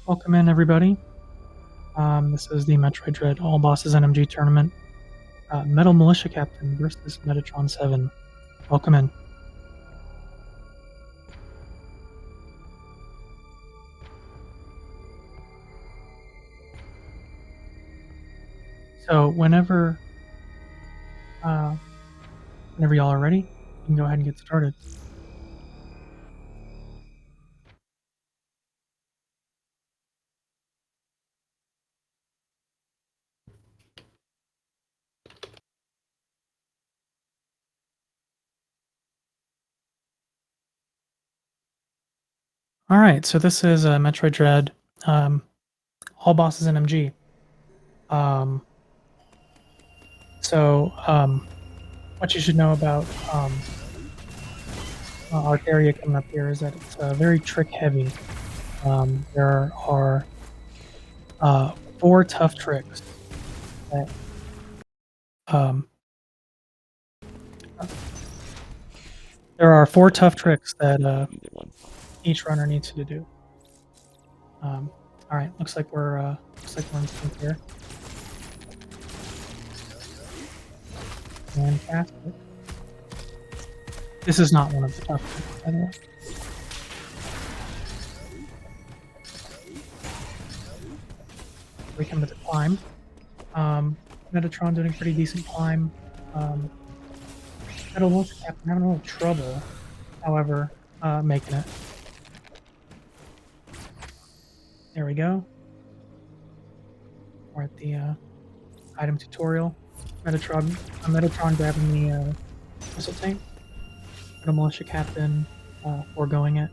Welcome in, everybody. This is the Metroid Dread All Bosses NMG tournament. Metal Militia Captain versus Metatron 7. Welcome in. So whenever y'all are ready, you can go ahead and get started. All right, so this is Metroid Dread All Bosses NMG. What you should know about our area coming up here is that it's very trick heavy. There are 4 tough tricks that there are 4 tough tricks that each runner needs to do. All right, looks like we're in sync here. Fantastic. This is not one of the tough tricks, by the way. We come to the climb. Metatron doing a pretty decent climb. Metalmalitiacaptain having a little trouble, however, making it. There we go. We're at the item tutorial. Metatron grabbing the missile tank. Metalmalitiacaptain foregoing it.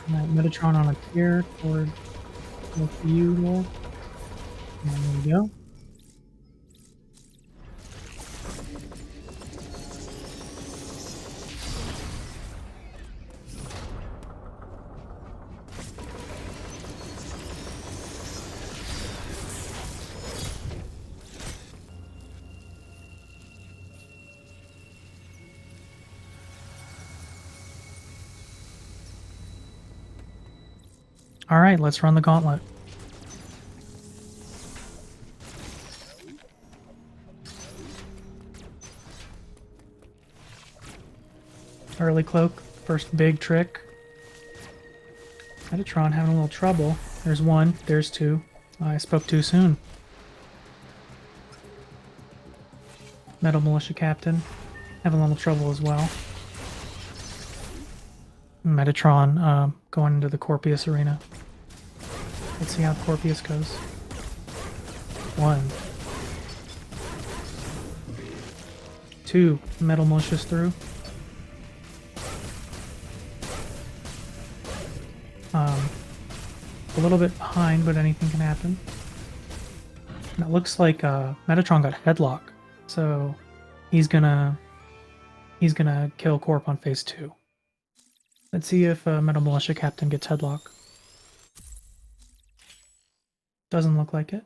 Metatron on a tier toward the usual. And there we go. All right, let's run the gauntlet. Early cloak, first big trick. Metatron having a little trouble. There's 1, there's 2. I spoke too soon. Metalmalitiacaptain having a little trouble as well. Metatron going into the Corpius arena. Let's see how Corpius goes. 1. 2. Metalmalitia's through. A little bit behind, but anything can happen. And it looks like Metatron got headlock, so he's gonna kill Corp on phase 2. Let's see if Metalmalitiacaptain gets headlock. Doesn't look like it.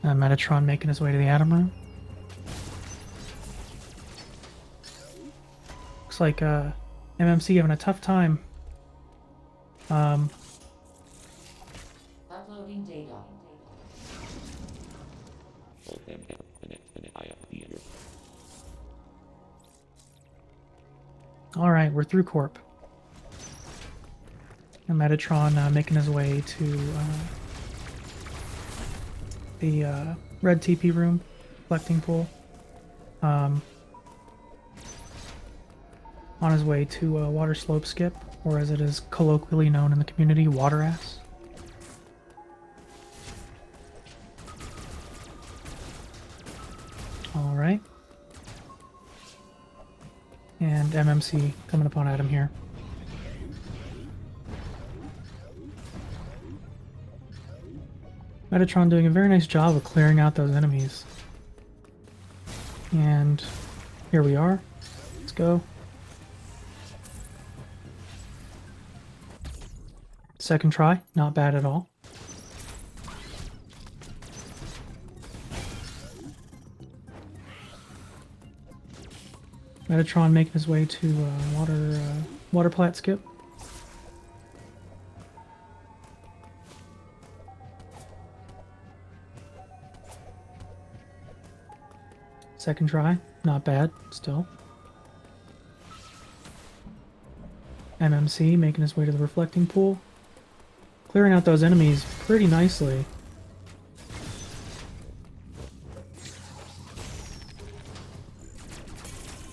Metatron making his way to the Atom Room. Looks like MMC having a tough time. Uploading data. All right, we're through Corp. And Metatron making his way to the red TP room, collecting pool. On his way to water slope skip, or as it is colloquially known in the community, water ass. All right. And MMC coming upon Adam here. Metatron doing a very nice job of clearing out those enemies. And here we are. Let's go. Second try, not bad at all. Metatron making his way to water plat skip. Second try, not bad, still. MMC making his way to the reflecting pool. Clearing out those enemies pretty nicely.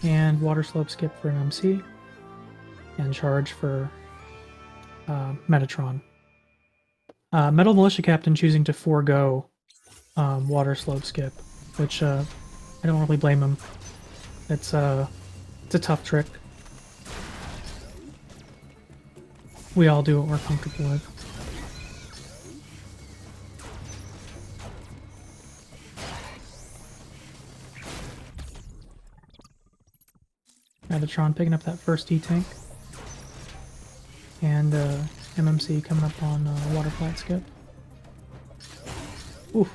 And water slope skip for MMC. And charge for Metatron. Metal Militia Captain choosing to forego water slope skip, which I don't really blame him. It's a tough trick. We all do what we're comfortable with. Metatron picking up that first E-tank. And MMC coming up on water flat skip. Oof.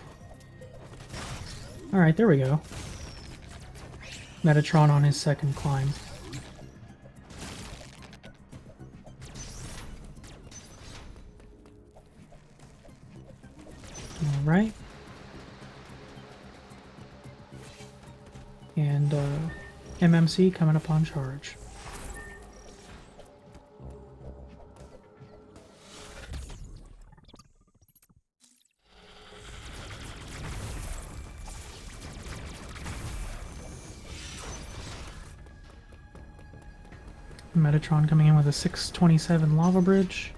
Alright, there we go. Metatron on his second climb. Alright. And MMC coming up on charge. Metatron coming in with a 627 lava bridge.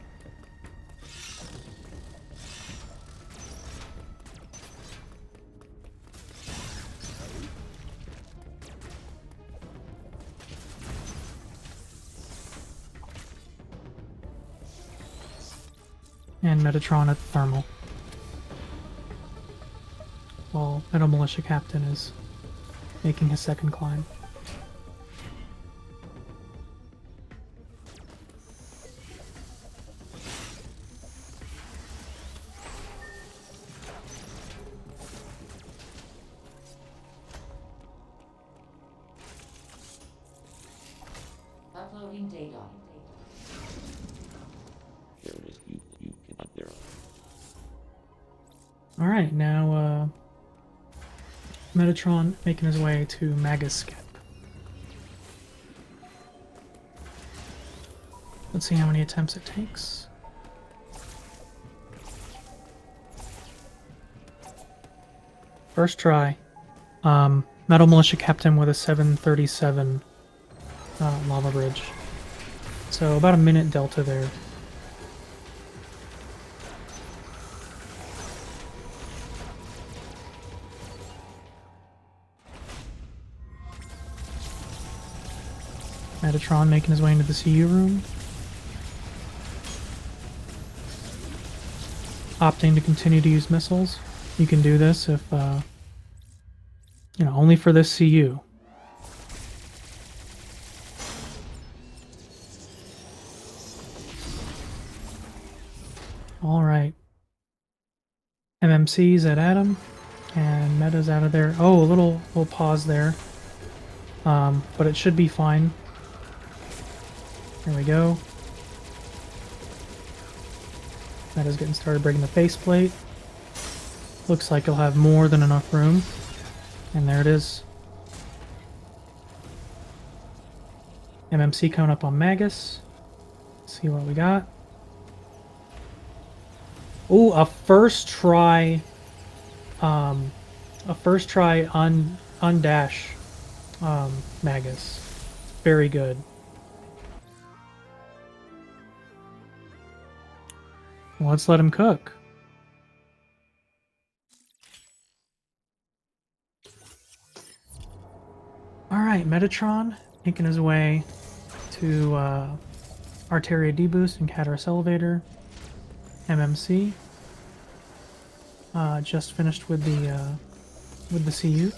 And Metatron at the thermal. While Metal Militia Captain is making his second climb. Uploading data. There it is. You cannot there. Alright, now Metatron making his way to Magus Skip. Let's see how many attempts it takes. First try. Metal Militia Captain with a 737 lava bridge. So about a minute delta there. Metatron making his way into the CU room. Opting to continue to use missiles. You can do this if, only for this CU. Alright. MMC's at Adam. And Meta's out of there. Oh, a little pause there. But it should be fine. There we go. Meta's getting started breaking the faceplate. Looks like he'll have more than enough room. And there it is. MMC coming up on Magus. Let's see what we got. Ooh, a first try undash Magus. Very good. Well, let's let him cook. Alright, Metatron making his way to Arteria Deboost and Cataris Elevator. MMC. Just finished with the CU.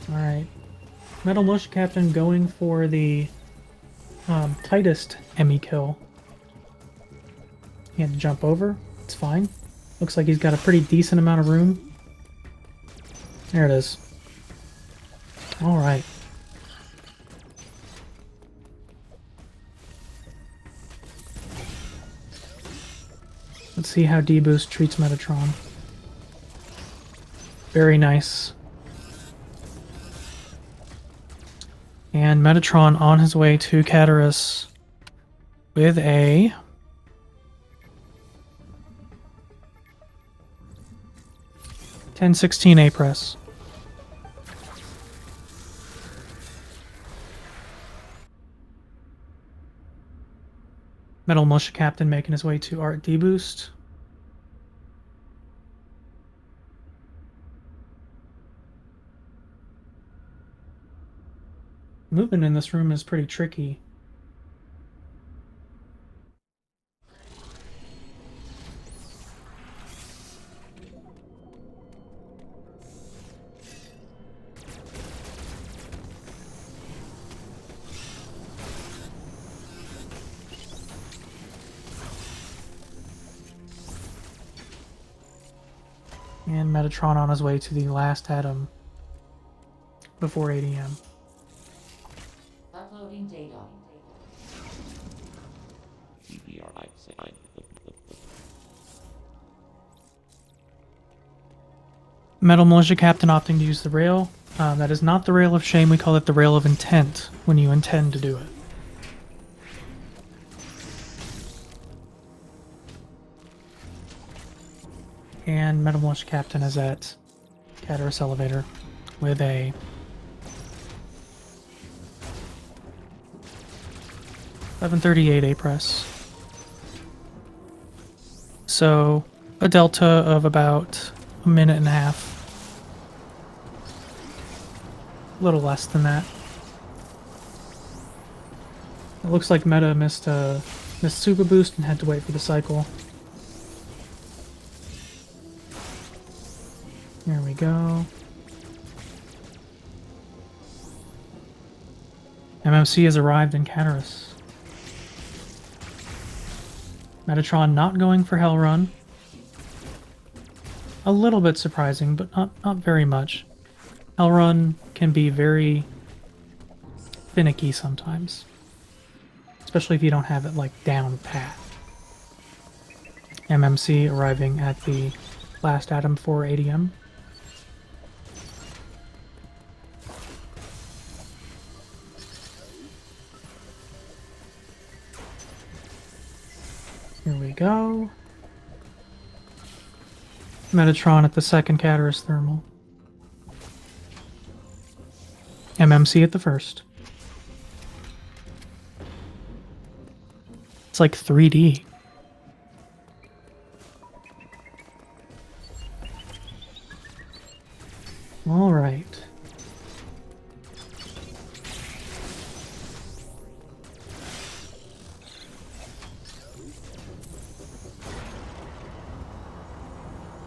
Alright. Metal Militia Captain going for the tightest Emmy kill. He had to jump over. It's fine. Looks like he's got a pretty decent amount of room. There it is. Alright. Let's see how D-Boost treats Metatron. Very nice. And Metatron on his way to Caterus with a... $10-16 A-Press. Metal Militia Captain making his way to Art D-Boost. Movement in this room is pretty tricky. And Metatron on his way to the last atom before 8 AM. Uploading data. GBRI sign. Metal Militia Captain opting to use the rail. That is not the rail of shame, we call it the rail of intent when you intend to do it. And Metal Militia Captain is at Caterus Elevator with a $11.38 A-Press. So a delta of about a minute and a half. A little less than that. It looks like Meta missed Super Boost and had to wait for the cycle. There we go. MMC has arrived in Caterus. Metatron not going for Hell Run. A little bit surprising, but not very much. Hell Run can be very finicky sometimes. Especially if you don't have it like down pat. MMC arriving at the last atom for ADM. Here we go. Metatron at the second Caterus Thermal. MMC at the first. It's like 3D. All right.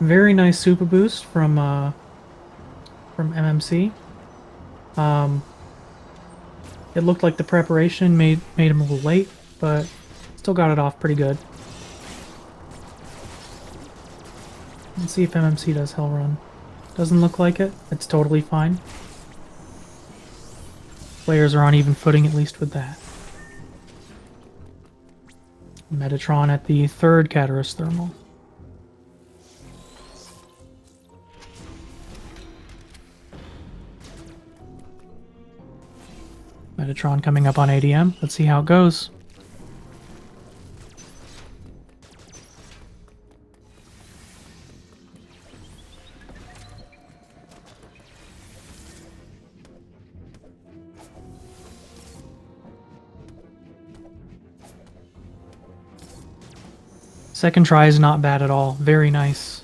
Very nice super boost from MMC. It looked like the preparation made him a little late, but still got it off pretty good. Let's see if MMC does Hell Run. Doesn't look like it. It's totally fine. Players are on even footing, at least with that. Metatron at the third Caterus Thermal. Metatron coming up on ADM. Let's see how it goes. Second try is not bad at all. Very nice.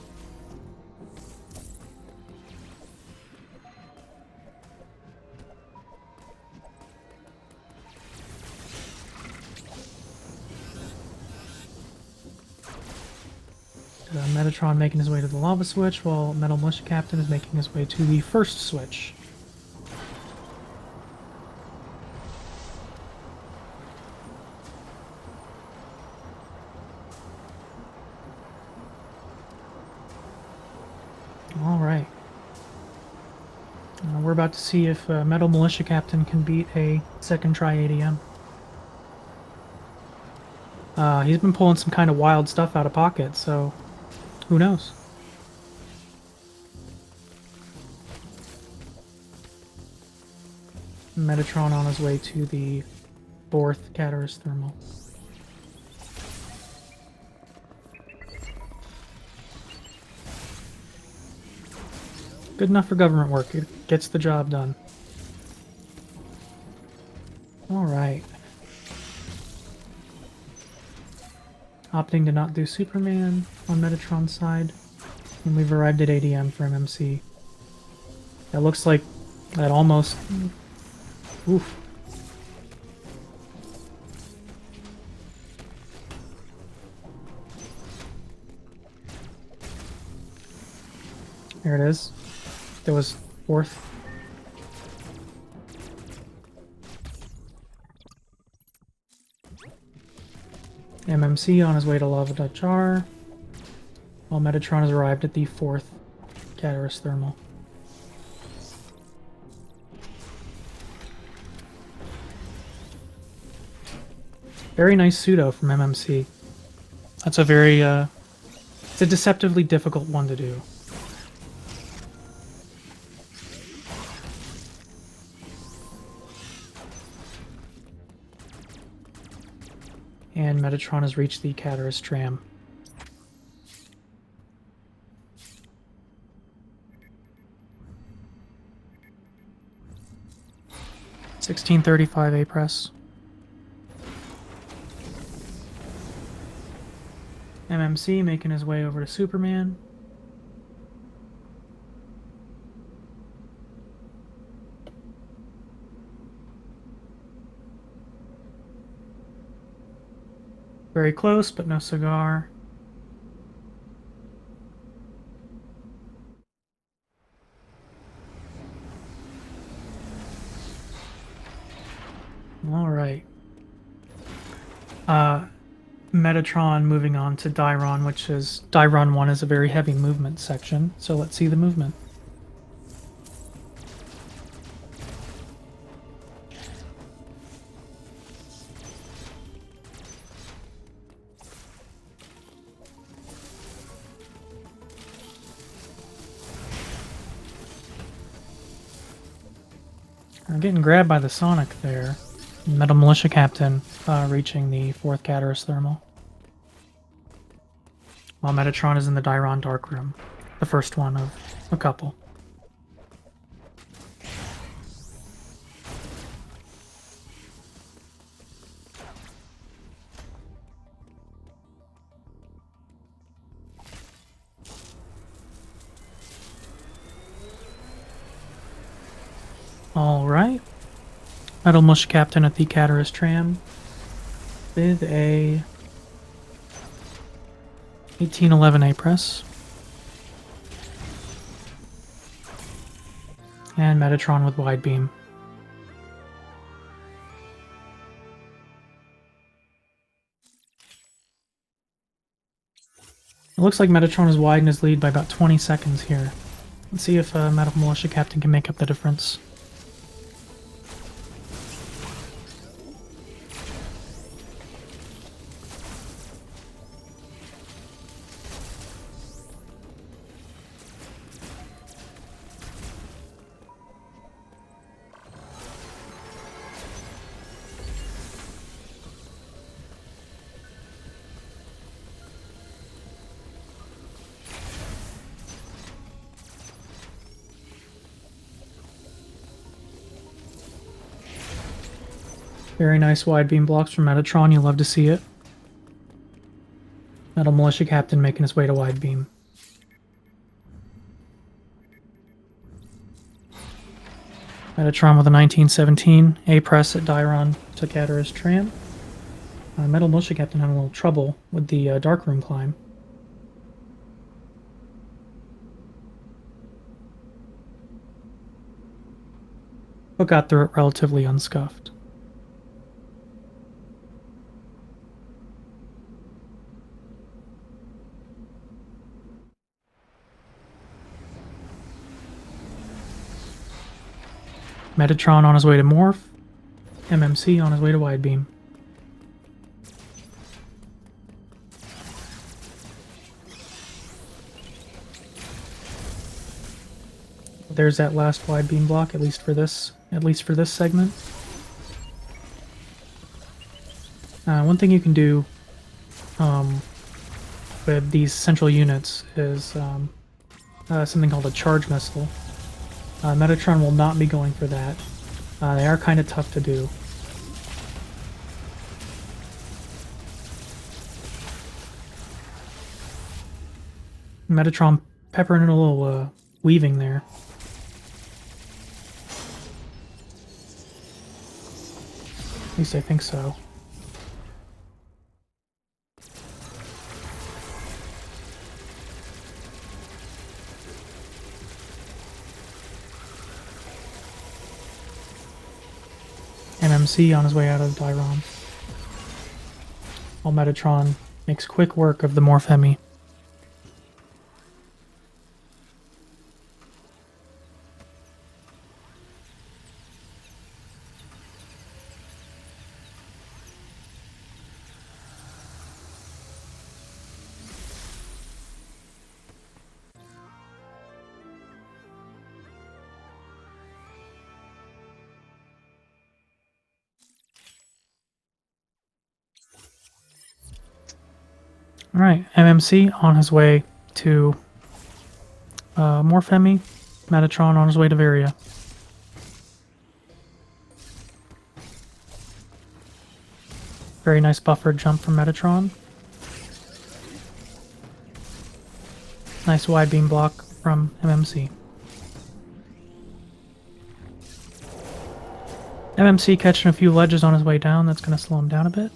Metatron making his way to the lava switch, while Metal Militia Captain is making his way to the first switch. we're about to see if Metal Militia Captain can beat a second try ADM. He's been pulling some kind of wild stuff out of pocket, so who knows? Metatron on his way to the 4th Caterus Thermal. Good enough for government work. It gets the job done. Alright. Opting to not do Superman on Metatron's side. And we've arrived at ADM for MMC. That looks like that almost... Oof. There it is. That was 4th. MMC on his way to Lava Dachar, while Metatron has arrived at the 4th Caterus Thermal. Very nice pseudo from MMC. That's a very, it's a deceptively difficult one to do. And Metatron has reached the Caterus Tram. $16.35 A press. MMC making his way over to Superman. Very close, but no cigar. All right. Metatron moving on to Dairon, which is... Dairon 1 is a very heavy movement section, so let's see the movement. I'm getting grabbed by the Sonic there. Metal Militia Captain reaching the 4th Caterus Thermal. While Metatron is in the Dairon Dark Room. The first one of a couple. Alright. Metal Militia Captain at the Caterus Tram with a 1811 A press. And Metatron with wide beam. It looks like Metatron has widened his lead by about 20 seconds here. Let's see if Metal Militia Captain can make up the difference. Very nice wide beam blocks from Metatron, you love to see it. Metal Militia Captain making his way to wide beam. Metatron with a 1917 A press at Dairon to Caterus Tram. Metal Militia Captain having a little trouble with the Dark Room climb. But got through it relatively unscuffed. Metatron on his way to Morph. MMC on his way to Wide Beam. There's that last Wide Beam block, at least for this segment. One thing you can do with these central units is something called a charge missile. Metatron will not be going for that. They are kind of tough to do. Metatron peppering in a little weaving there. At least I think so. MMC on his way out of Dyron. While Metatron makes quick work of the Morphemi. Alright, MMC on his way to Morphemi. Metatron on his way to Varia. Very nice buffered jump from Metatron. Nice wide beam block from MMC. MMC catching a few ledges on his way down. That's going to slow him down a bit.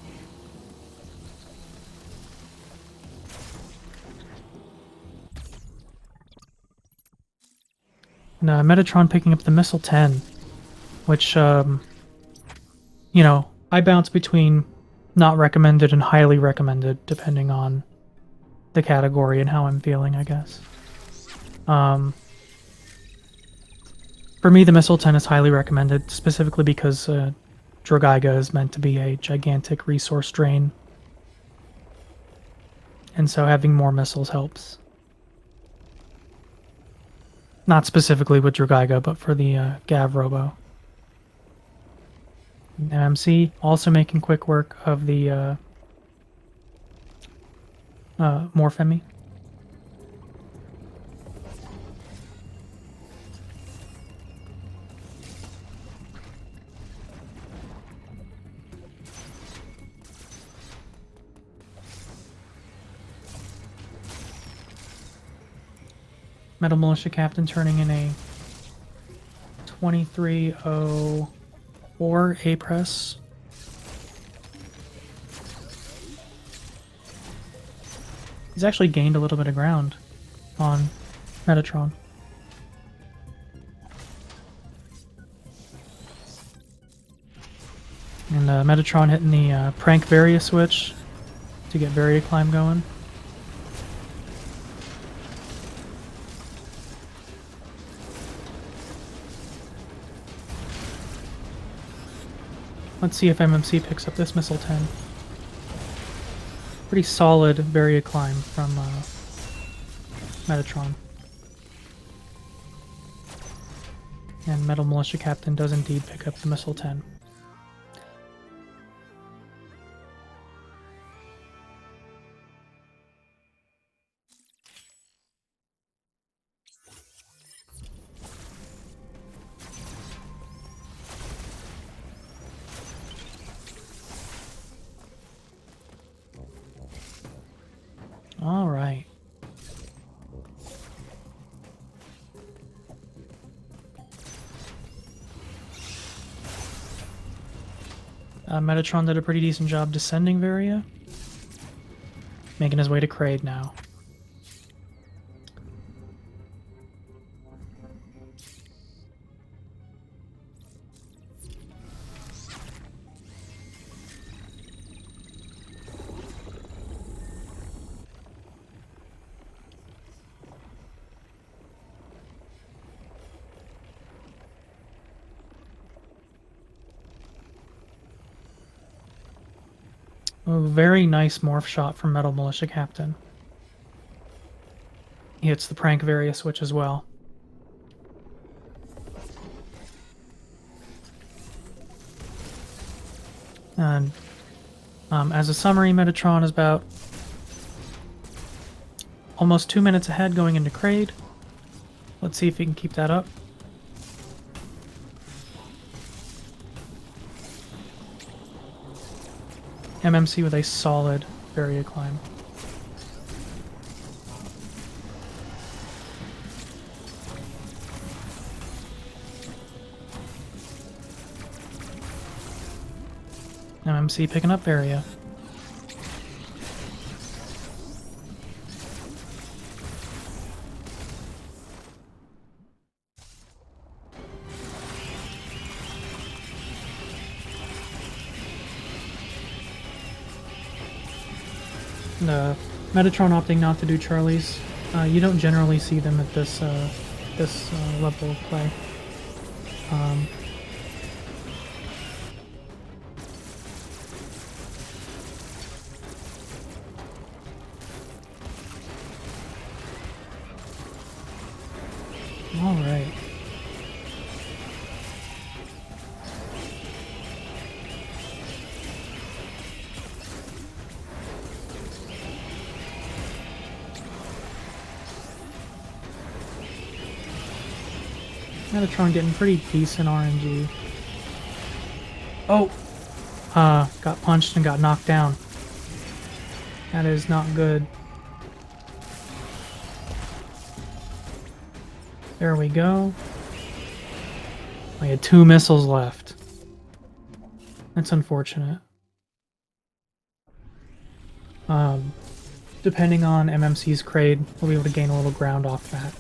And Metatron picking up the Missile 10, which, you know, I bounce between not recommended and highly recommended, depending on the category and how I'm feeling, I guess. For me, the Missile 10 is highly recommended, specifically because Dragaiga is meant to be a gigantic resource drain. And so having more missiles helps. Not specifically with Dragaiga, but for the Gav Robo. MMC also making quick work of the Morphemi. Metal Militia Captain turning in a 2304 A-Press. He's actually gained a little bit of ground on Metatron. And Metatron hitting the Prank Varia switch to get Varia climb going. Let's see if MMC picks up this Missile 10. Pretty solid Varia climb from Metatron. And Metal Militia Captain does indeed pick up the Missile 10. All right. Metatron did a pretty decent job descending Varia. Making his way to Kraid now. A very nice morph shot from Metal Militia Captain. He hits the prank Varia switch as well. And as a summary, Metatron is about almost 2 minutes ahead going into Kraid. Let's see if he can keep that up. MMC with a solid Varia climb. MMC picking up Varia. Metatron opting not to do Charlies. You don't generally see them at this level of play. All right. Metatron getting pretty decent RNG. Oh! Got punched and got knocked down. That is not good. There we go. I had 2 missiles left. That's unfortunate. Depending on MMC's Kraid, we'll be able to gain a little ground off that.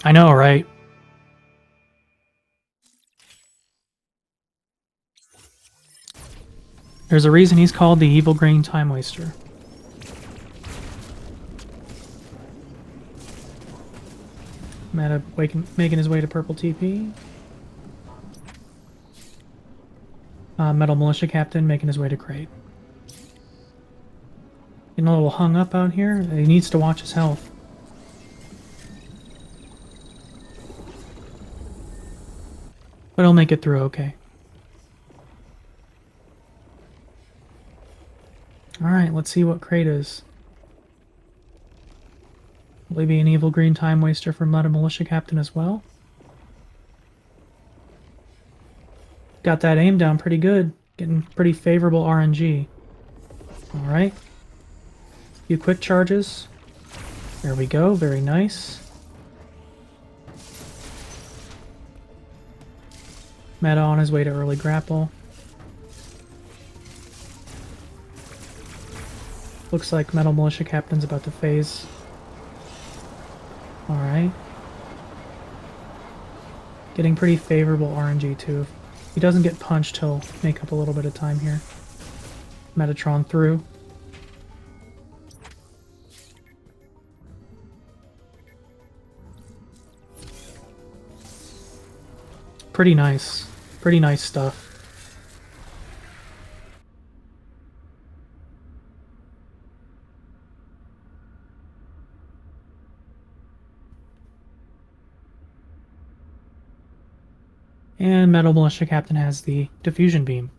I know, right? There's a reason he's called the Evil Green Time Waster. Meta making his way to purple TP. Metal Militia Captain making his way to Kraid. Getting a little hung up out here. He needs to watch his health. But he'll make it through okay. Alright, let's see what Kraid is. Will he be an Evil Green Time Waster for Metal Militia Captain as well? Got that aim down pretty good. Getting pretty favorable RNG. Alright. Few quick charges. There we go, very nice. Meta on his way to early grapple. Looks like Metal Militia Captain's about to phase. Alright. Getting pretty favorable RNG too. If he doesn't get punched, he'll make up a little bit of time here. Metatron through. Pretty nice. Pretty nice stuff. And Metal Militia Captain has the diffusion beam.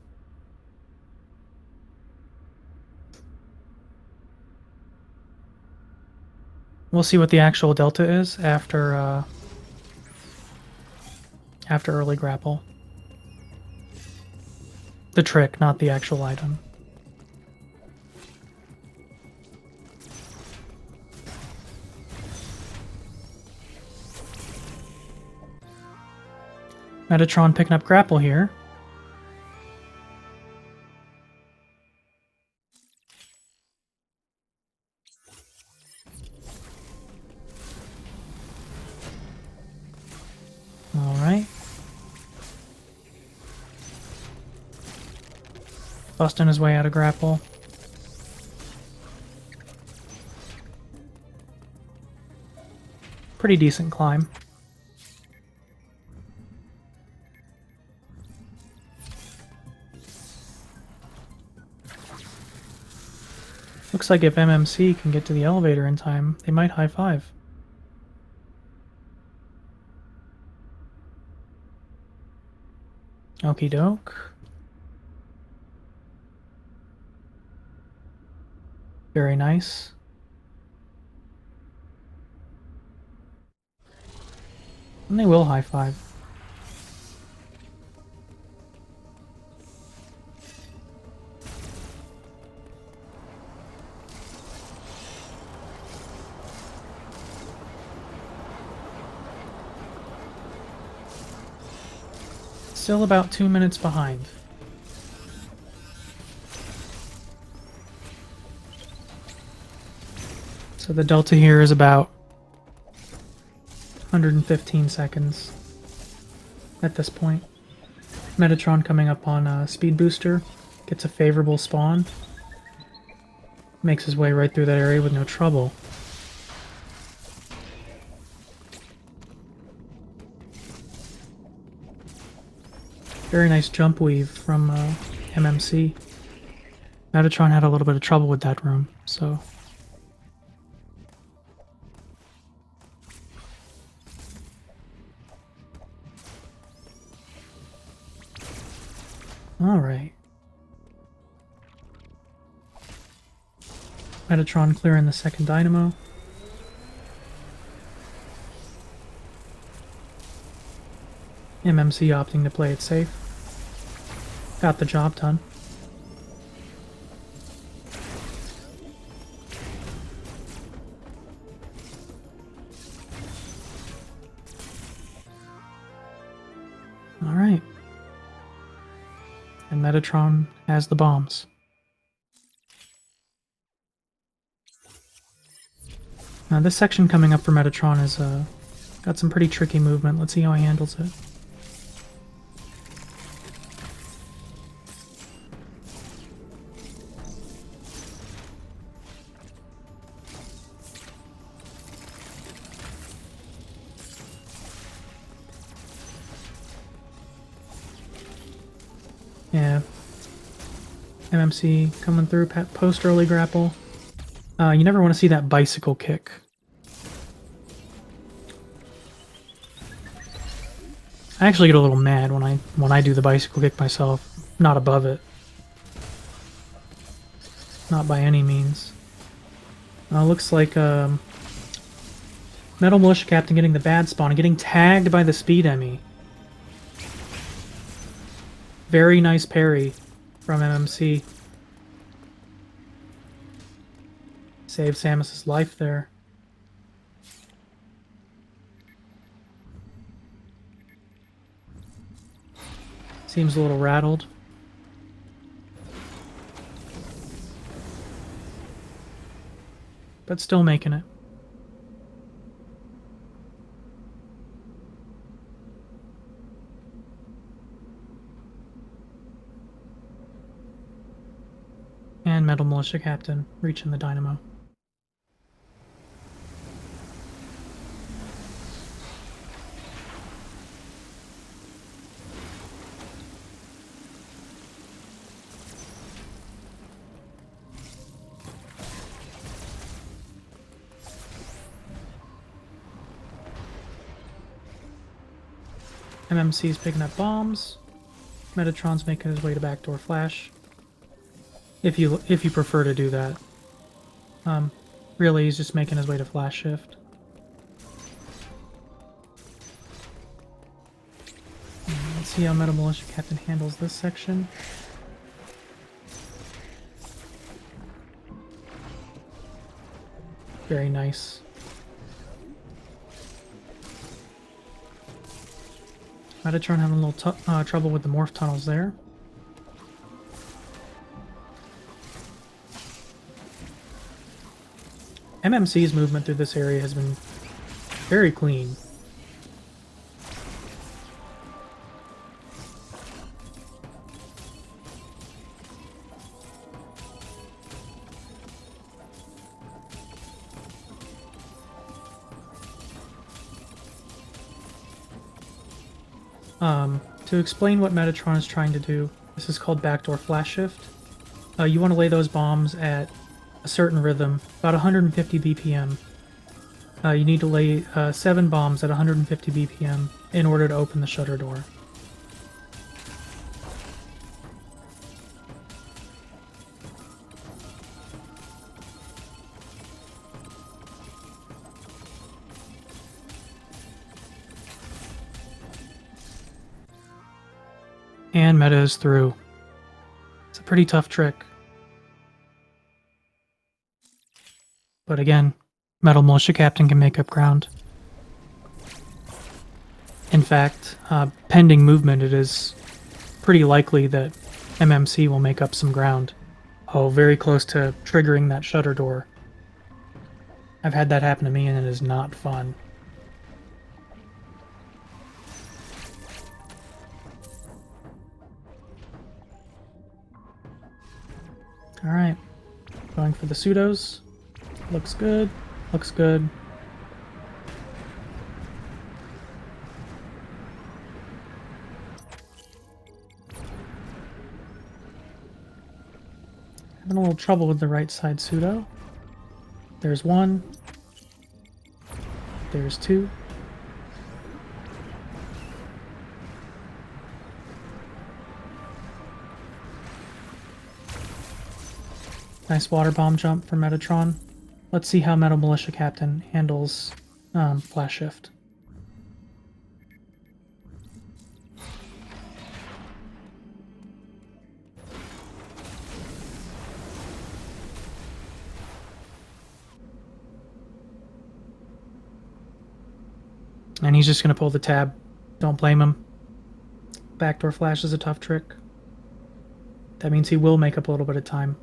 We'll see what the actual delta is after early grapple. The trick, not the actual item. Metatron picking up grapple here. Alright. Busting his way out of grapple. Pretty decent climb. Looks like if MMC can get to the elevator in time, they might high five. Okie doke. Very nice. And they will high five. Still about 2 minutes behind. So the delta here is about 115 seconds at this point. Metatron coming up on Speed Booster, gets a favorable spawn, makes his way right through that area with no trouble. Very nice jump weave from MMC. Metatron had a little bit of trouble with that room, so... Alright. Metatron clearing the second dynamo. MMC opting to play it safe. Got the job done. Alright. And Metatron has the bombs. Now this section coming up for Metatron is got some pretty tricky movement. Let's see how he handles it. Yeah. MMC coming through, post early grapple. You never want to see that bicycle kick. I actually get a little mad when I do the bicycle kick myself. Not above it. Not by any means. Looks like Metal Militia Captain getting the bad spawn and getting tagged by the Speed Emmy. Very nice parry from MMC. Saved Samus's life there. Seems a little rattled. But still making it. And Metal Militia Captain reaching the dynamo. MMC's picking up bombs. Metatron's making his way to backdoor flash. If you prefer to do that. Really, he's just making his way to flash shift. Let's see how Metal Militia Captain handles this section. Very nice. Metatron having a little trouble with the morph tunnels there. MMC's movement through this area has been very clean. To explain what Metatron is trying to do, this is called backdoor flash shift. You want to lay those bombs at a certain rhythm, about 150 BPM. You need to lay 7 bombs at 150 BPM in order to open the shutter door. And Meta is through. It's a pretty tough trick. But again, Metal Militia Captain can make up ground. In fact, pending movement, it is pretty likely that MMC will make up some ground. Oh, very close to triggering that shutter door. I've had that happen to me and it is not fun. Alright, going for the pseudos. Looks good, looks good. Having a little trouble with the right side pseudo. There's one. There's two. Nice water bomb jump from Metatron. Let's see how Metal Militia Captain handles Flash Shift. And he's just going to pull the tab. Don't blame him. Backdoor Flash is a tough trick. That means he will make up a little bit of time.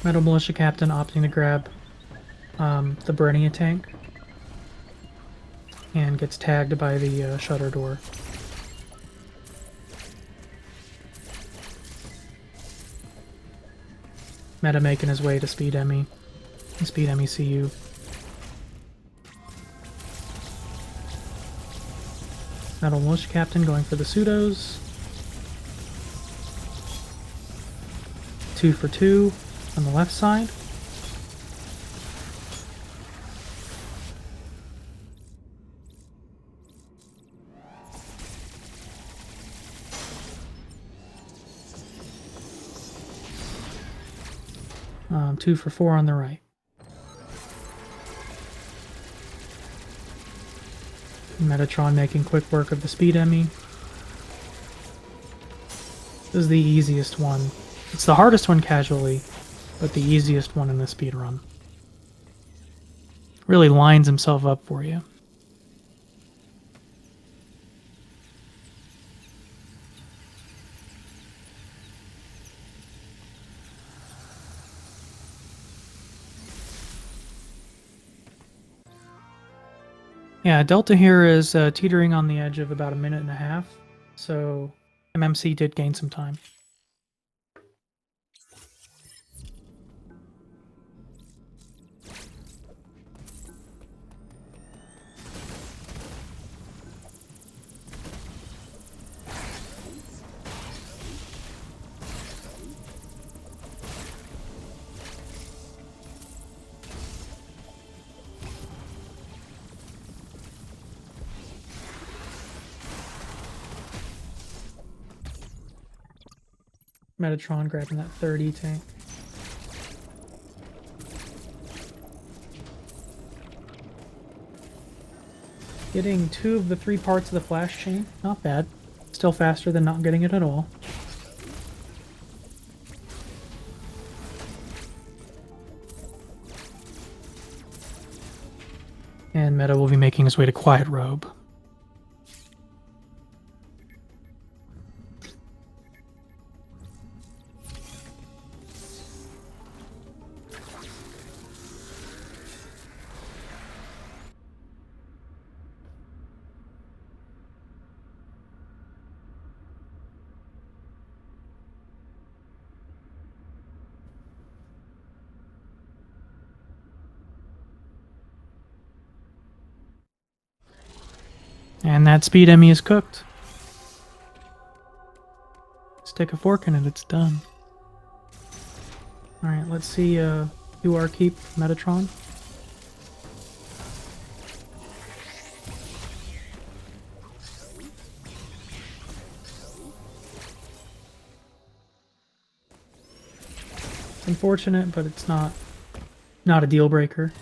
Metal Militia Captain opting to grab the Brenia tank and gets tagged by the shutter door. Meta making his way to Speed Emmy and Speed Emmy CU. Metal Militia Captain going for the pseudos. 2 for 2 on the left side. Two for 4 on the right. Metatron making quick work of the Speed Emmy. This is the easiest one. It's the hardest one casually, but the easiest one in the speed run. Really lines himself up for you. Yeah, Delta here is teetering on the edge of about 1.5 minutes, so MMC did gain some time. Metatron grabbing that 30 tank. Getting 2 of the 3 parts of the flash chain, not bad. Still faster than not getting it at all. And Meta will be making his way to Quiet Robe. And that speed Emmy is cooked. Stick a fork in it, it's done. Alright, let's see do our keep Metatron. It's unfortunate, but it's not a deal breaker.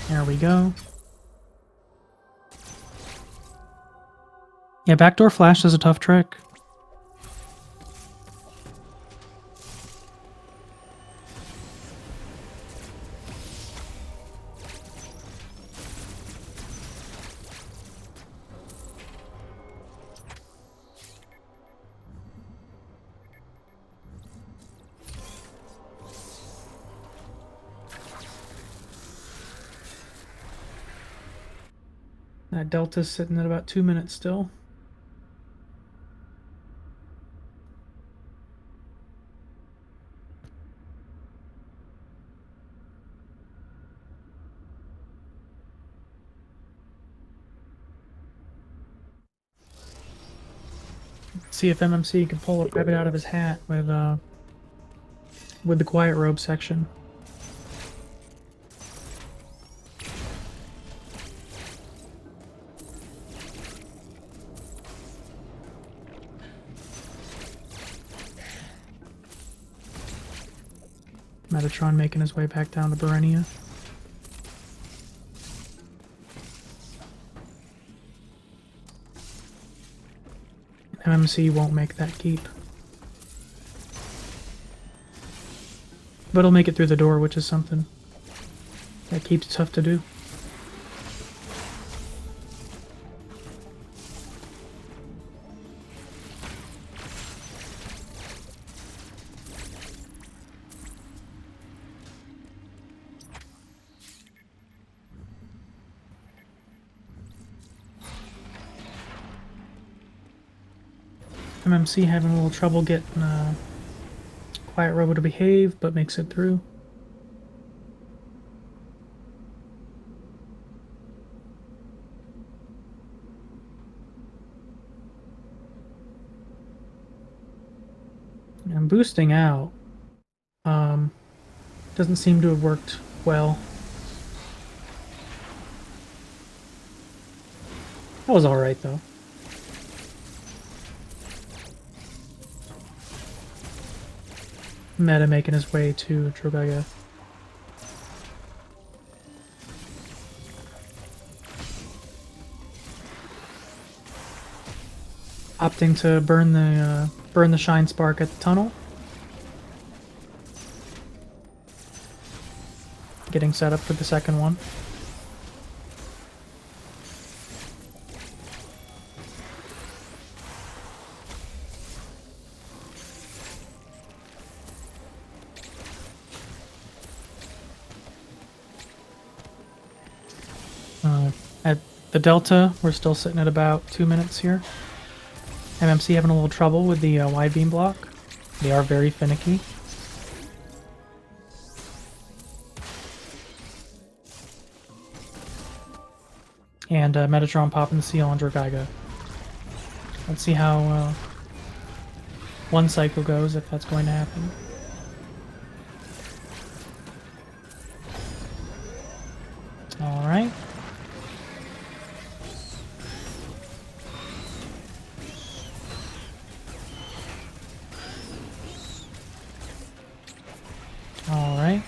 There we go. Yeah, backdoor flash is a tough trick. That delta's sitting at about 2 minutes still. See if MMC can pull a rabbit out of his hat with the quiet robe section. Metatron making his way back down to Berenia. MMC won't make that keep. But he'll make it through the door, which is something. That keep's tough to do. MMC having a little trouble getting Quiet Robo to behave, but makes it through. And boosting out doesn't seem to have worked well. That was alright though. Meta making his way to Drogaga. Opting to burn the shine spark at the tunnel. Getting set up for the second one. At the Delta, we're still sitting at about 2 minutes here. MMC having a little trouble with the wide beam block. They are very finicky. And Metatron popping the seal on Drogaga. Let's see how one cycle goes, if that's going to happen. Alright. Alright.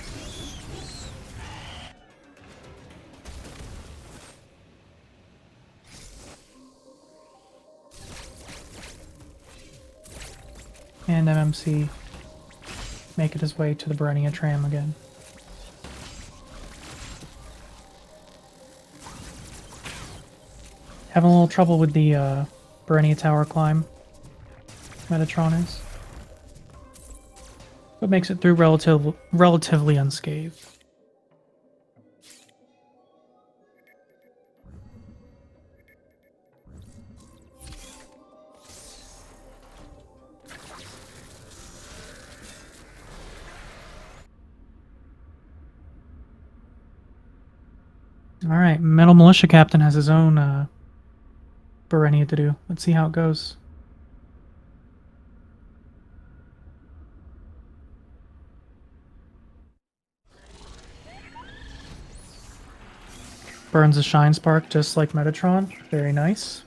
And MMC making his way to the Berenia tram again. Having a little trouble with the Berenia tower climb. Metatron is. But makes it through relatively unscathed. All right, Metal Militia Captain has his own Berenia to do. Let's see how it goes. Burns a Shine Spark just like Metatron. Very nice.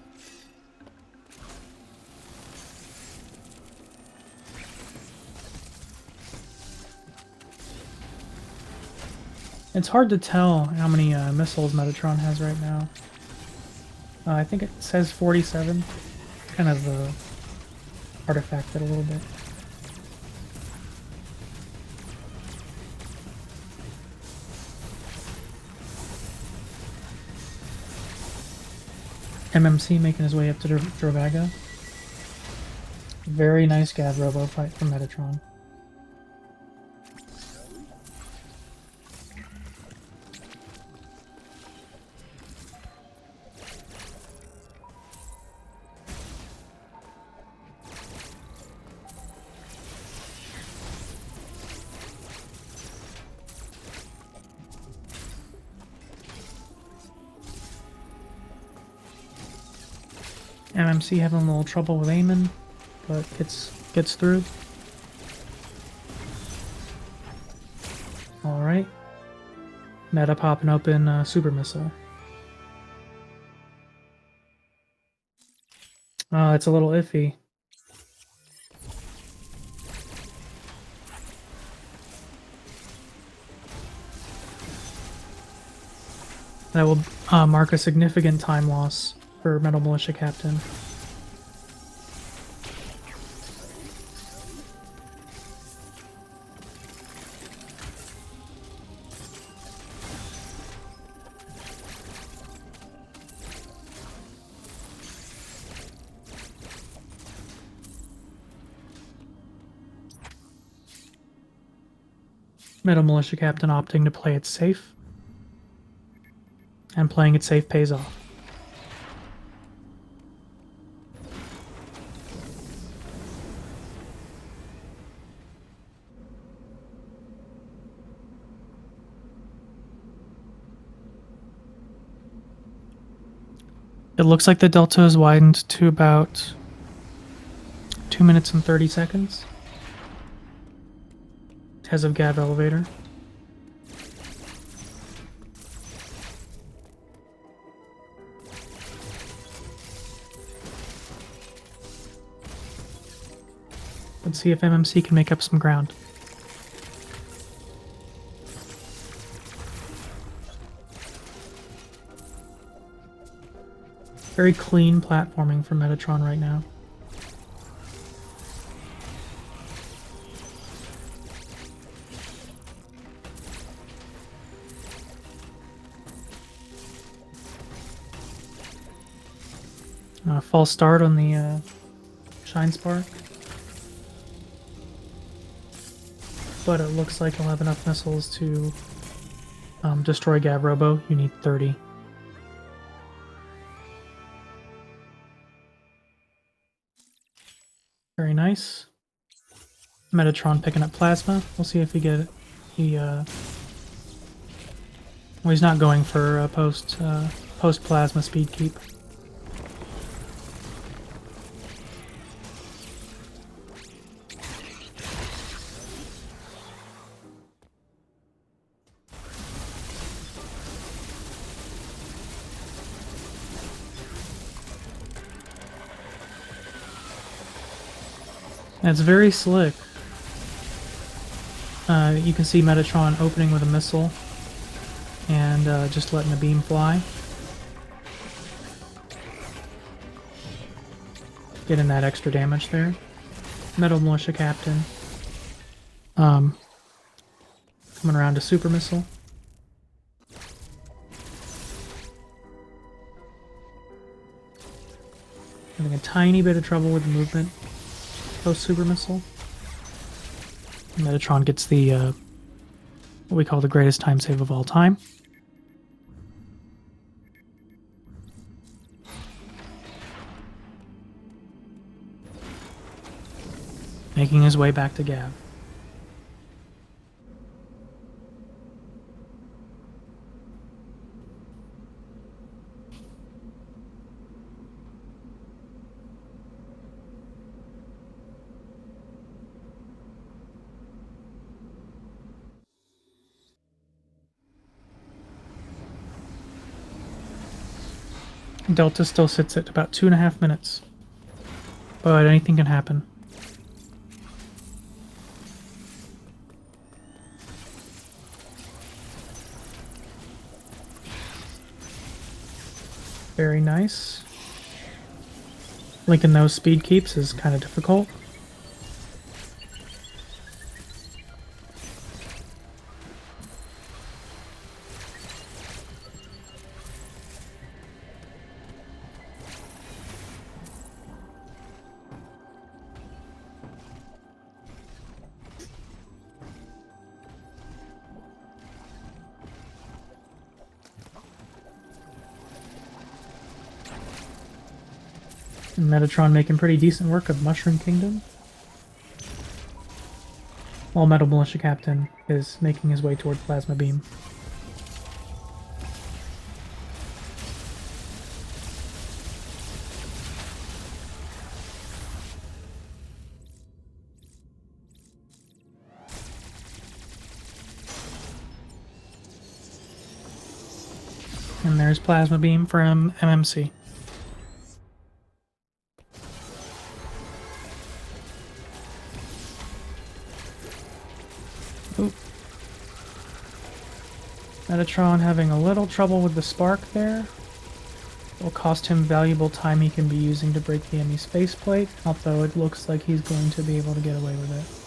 It's hard to tell how many missiles Metatron has right now. I think it says 47. Kind of artifacted a little bit. MMC making his way up to Drovaga. Very nice Gav Robo fight from Metatron. MMC having a little trouble with aiming, but gets through. Alright. Meta popping open Super Missile. It's a little iffy. That will mark a significant time loss for Metal Militia Captain. Metal Militia Captain opting to play it safe. And playing it safe pays off. It looks like the delta is widened to about 2 minutes and 30 seconds. As of Gav Elevator. Let's see if MMC can make up some ground. Very clean platforming from Metatron right now. False start on the Shine Spark. But it looks like he'll have enough missiles to destroy Gav Robo. You need 30. Very nice. Metatron picking up Plasma. We'll see if well, he's not going for post Plasma speed keep. That's very slick. You can see Metatron opening with a missile and just letting the beam fly. Getting that extra damage there. Metal Militia Captain. Coming around to Super Missile. Having a tiny bit of trouble with the movement. Post Super Missile. Metatron gets the what we call the greatest time save of all time. Making his way back to Gav. Delta still sits at about 2.5 minutes. But anything can happen. Very nice. Linking those speed keeps is kind of difficult. And Metatron making pretty decent work of Mushroom Kingdom. While Metal Militia Captain is making his way toward Plasma Beam. And there's Plasma Beam from MMC. Oop. Metatron having a little trouble with the spark there. Will cost him valuable time he can be using to break the enemy space plate, although it looks like he's going to be able to get away with it.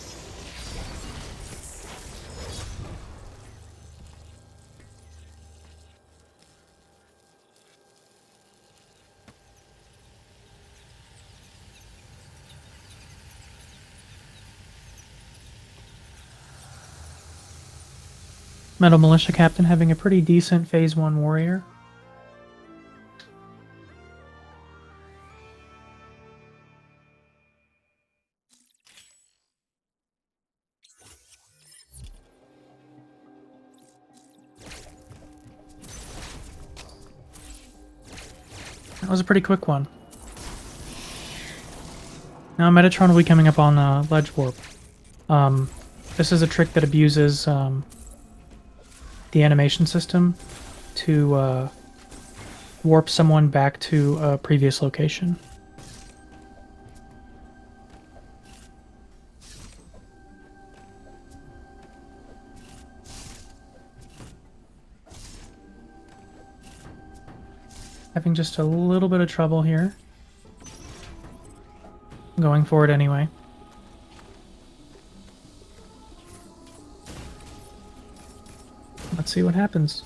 Metal Militia Captain having a pretty decent Phase 1 warrior. That was a pretty quick one. Now Metatron will be coming up on Ledge Warp. This is a trick that abuses the animation system to warp someone back to a previous location. Having just a little bit of trouble here. Going for it anyway. Let's see what happens.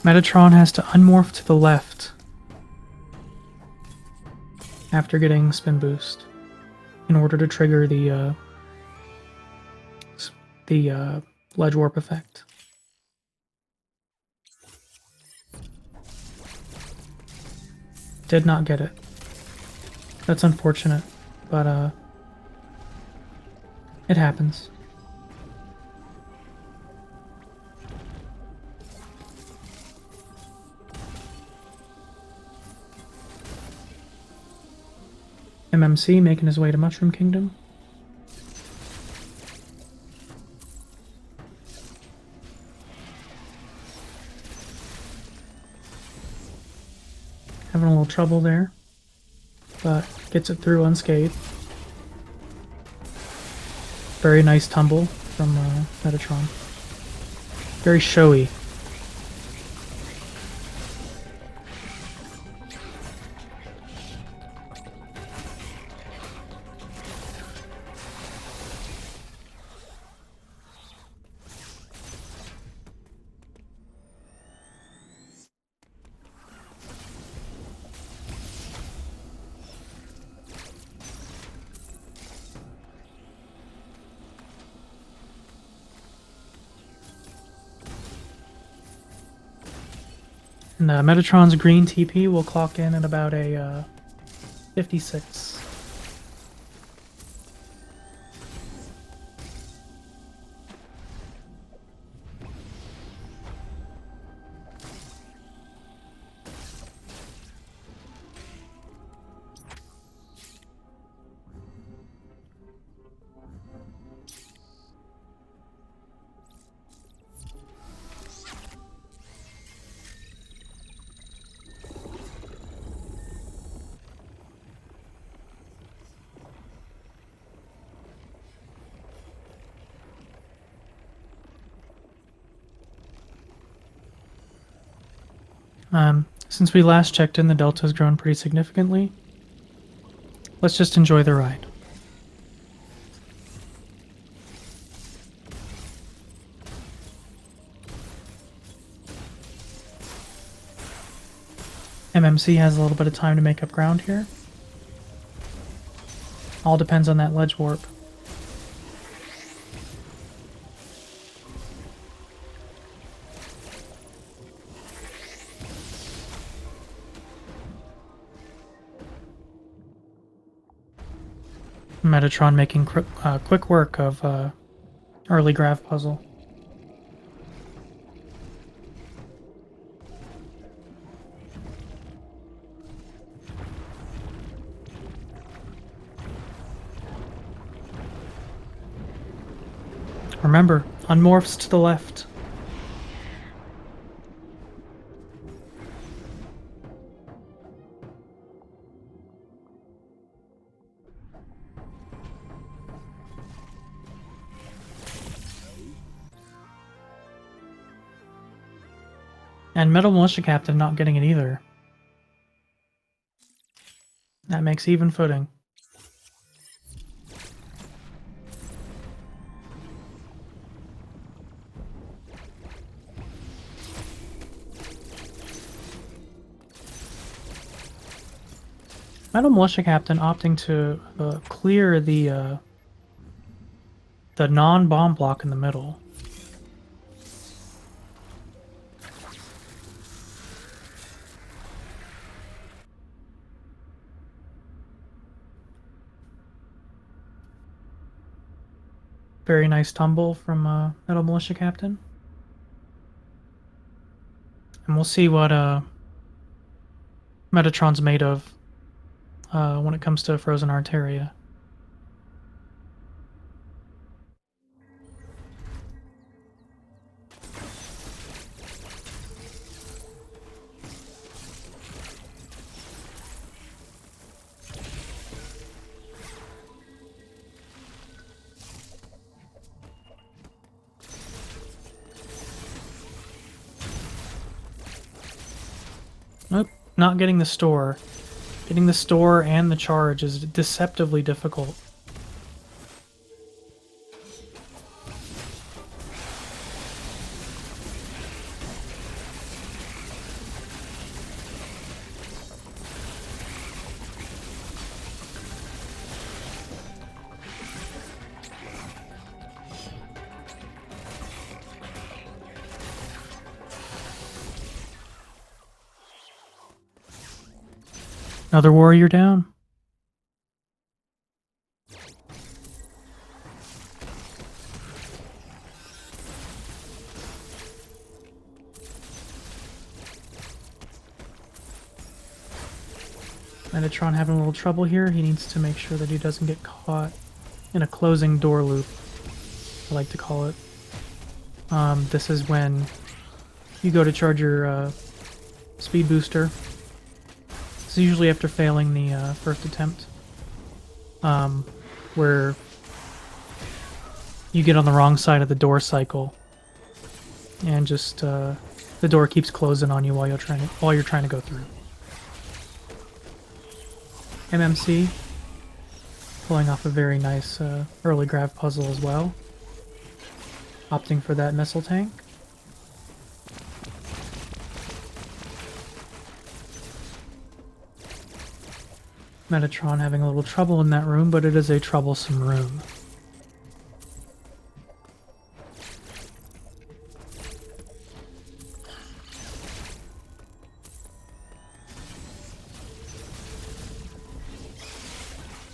Metatron has to unmorph to the left after getting spin boost in order to trigger the ledge warp effect. Did not get it. That's unfortunate, but it happens. MMC making his way to Mushroom Kingdom. Having a little trouble there, but gets it through unscathed. Very nice tumble from Metatron. Very showy. And Metatron's green TP will clock in at about a 56. Since we last checked in, the delta has grown pretty significantly. Let's just enjoy the ride. MMC has a little bit of time to make up ground here. All depends on that ledge warp. Metatron making quick work of early grav puzzle. Remember, unmorphs to the left. And Metal Militia Captain not getting it either. That makes even footing. Metal Militia Captain opting to clear the non-bomb block in the middle. Very nice tumble from Metal Militia Captain. And we'll see what Metatron's made of when it comes to Frozen Arteria. Nope, not getting the store. Getting the store and the charge is deceptively difficult. Another warrior down. Metatron having a little trouble here. He needs to make sure that he doesn't get caught in a closing door loop, I like to call it. This is when you go to charge your speed booster. It's usually after failing the first attempt, where you get on the wrong side of the door cycle, and just the door keeps closing on you while you're trying to go through. MMC pulling off a very nice early grav puzzle as well, opting for that missile tank. Metatron having a little trouble in that room, but it is a troublesome room.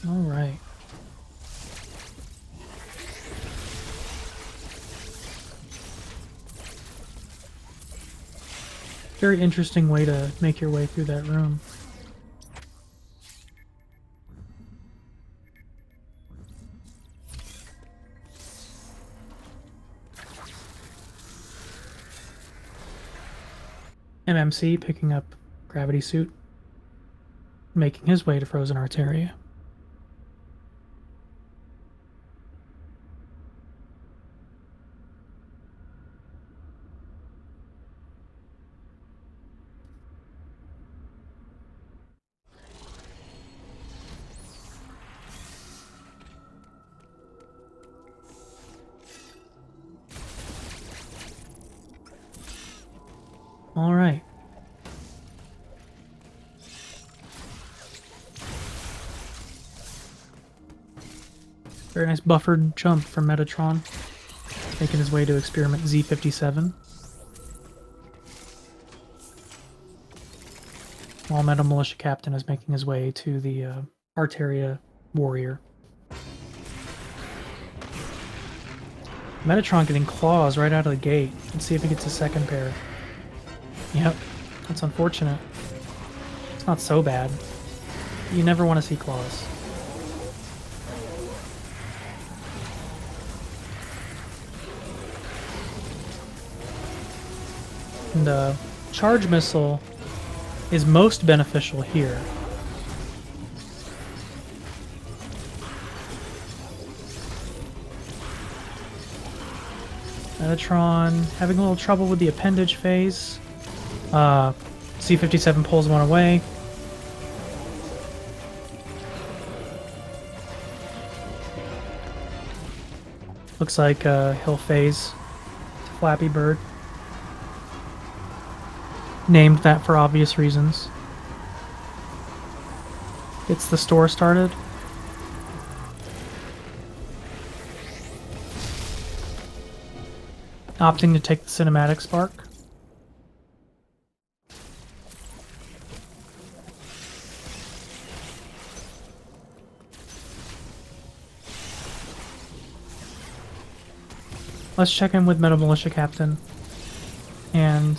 All right. Very interesting way to make your way through that room. MMC picking up Gravity Suit, making his way to Frozen Arteria. Alright. Very nice buffered jump from Metatron. Making his way to experiment Z57. While Metal Militia Captain is making his way to the Arteria Warrior. Metatron getting claws right out of the gate. Let's see if he gets a second pair. Yep, that's unfortunate. It's not so bad. You never want to see claws. And charge missile is most beneficial here. Metatron having a little trouble with the appendage phase. C57 pulls one away. Looks like he'll phase to Flappy Bird. Named that for obvious reasons. Gets the store started. Opting to take the cinematic spark. Let's check in with Metal Militia Captain and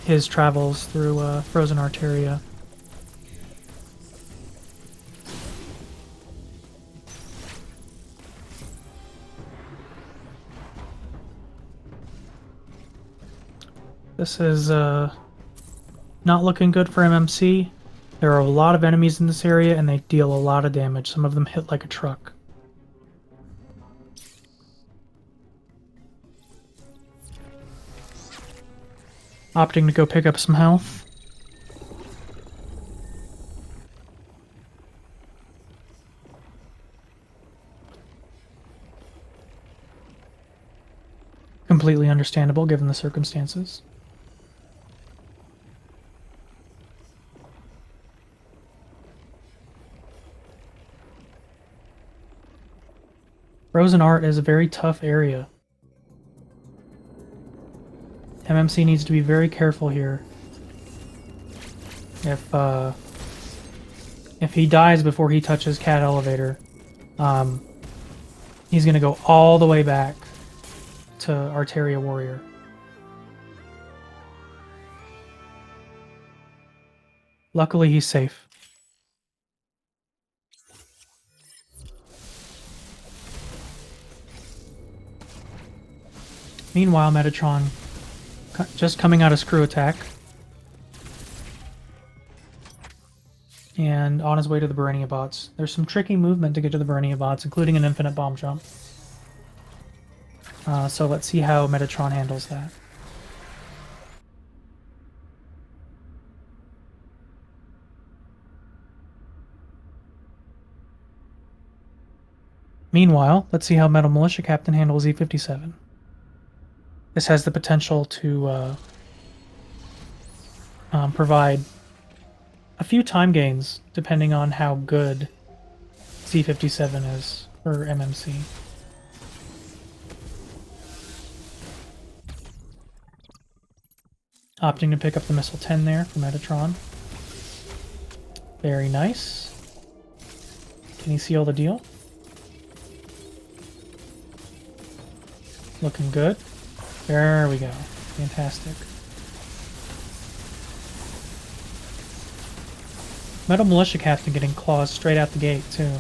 his travels through Frozen Arteria. This is not looking good for MMC. There are a lot of enemies in this area and they deal a lot of damage. Some of them hit like a truck. Opting to go pick up some health. Completely understandable given the circumstances. Frozen Art is a very tough area. MMC needs to be very careful here. If he dies before he touches Cat Elevator, he's gonna go all the way back to Arteria Warrior. Luckily, he's safe. Meanwhile, Metatron just coming out of Screw Attack. And on his way to the Barenia bots. There's some tricky movement to get to the Barenia bots, including an infinite bomb jump. So let's see how Metatron handles that. Meanwhile, let's see how Metal Militia Captain handles E57. This has the potential to provide a few time gains, depending on how good C57 is for MMC. Opting to pick up the Missile 10 there for Metatron. Very nice. Can he seal the deal? Looking good. There we go. Fantastic. Metal Militia Captain getting claws straight out the gate, too.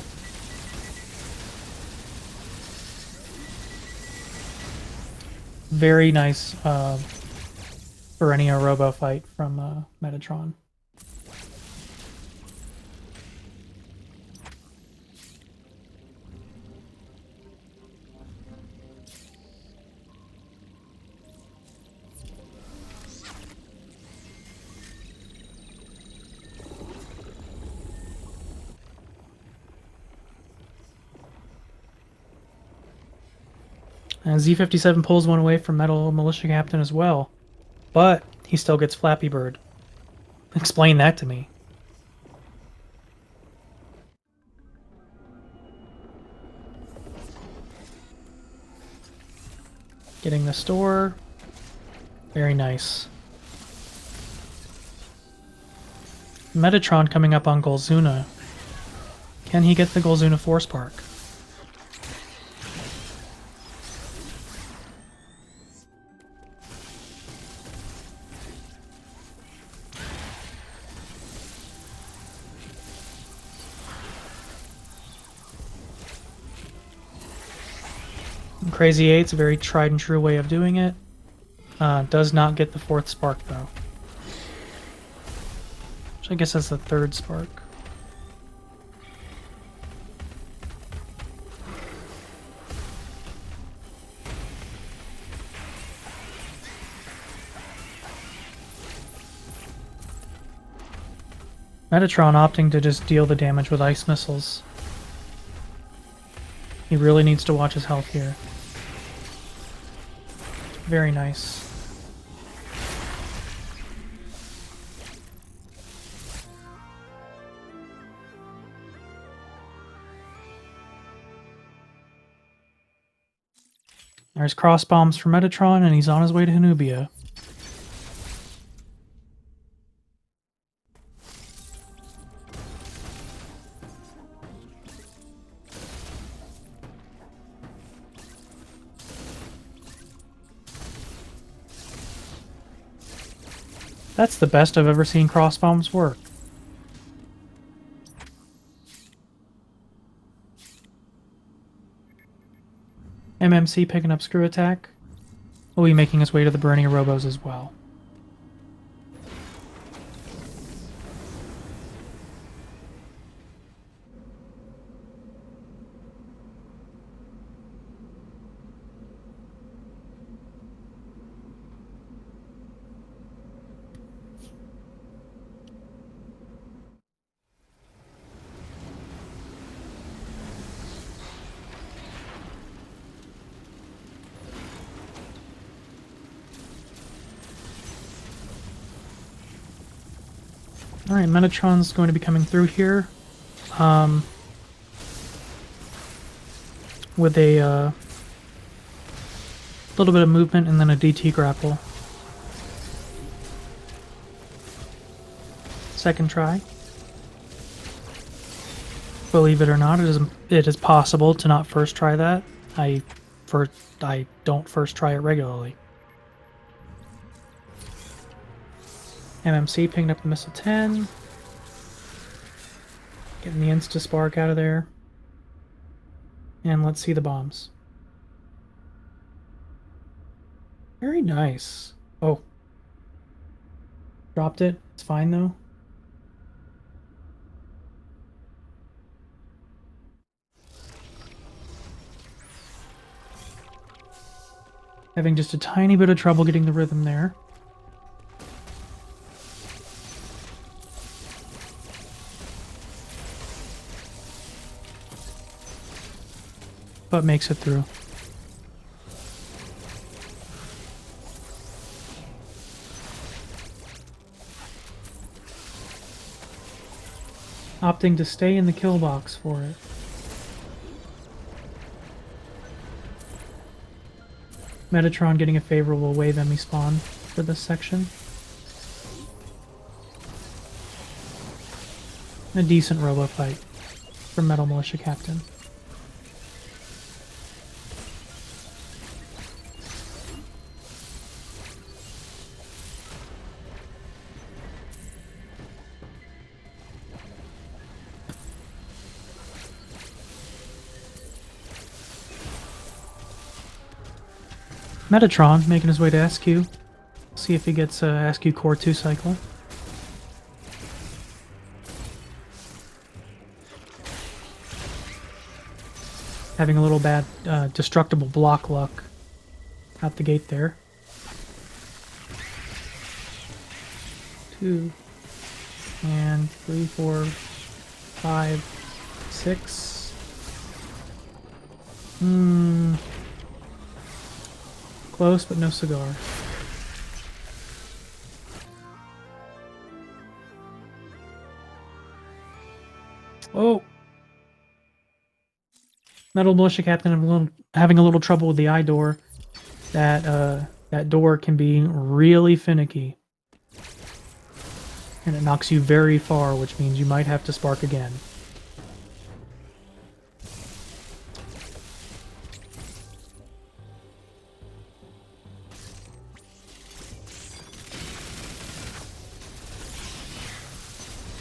Very nice Barenia Robo fight from Metatron. And Z57 pulls one away from Metal Militia Captain as well. But he still gets Flappy Bird. Explain that to me. Getting the store. Very nice. Metatron coming up on Golzuna. Can he get the Golzuna Force Spark? Crazy 8's a very tried and true way of doing it. Does not get the 4th spark though. Which I guess that's the 3rd spark. Metatron opting to just deal the damage with ice missiles. He really needs to watch his health here. Very nice. There's cross bombs for Metatron, and he's on his way to Hanubia. That's the best I've ever seen cross bombs work. MMC picking up Screw Attack. Will be making his way to the Bernia Robos as well. Alright, Metatron's going to be coming through here with a little bit of movement and then a DT grapple. Second try. Believe it or not, it is possible to not first try that. I don't first try it regularly. MMC picking up the Missile 10. Getting the Insta-Spark out of there. And let's see the bombs. Very nice. Oh. Dropped it. It's fine though. Having just a tiny bit of trouble getting the rhythm there. But makes it through. Opting to stay in the kill box for it. Metatron getting a favorable wave enemy spawn for this section. A decent robo fight from Metal Militia Captain. Metatron making his way to SQ. See if he gets a SQ Core 2 cycle. Having a little bad destructible block luck out the gate there. 2 and 3, 4, 5, 6. Close, but no cigar. Metal Militia Captain having a little trouble with the eye door. That door can be really finicky. And it knocks you very far, which means you might have to spark again.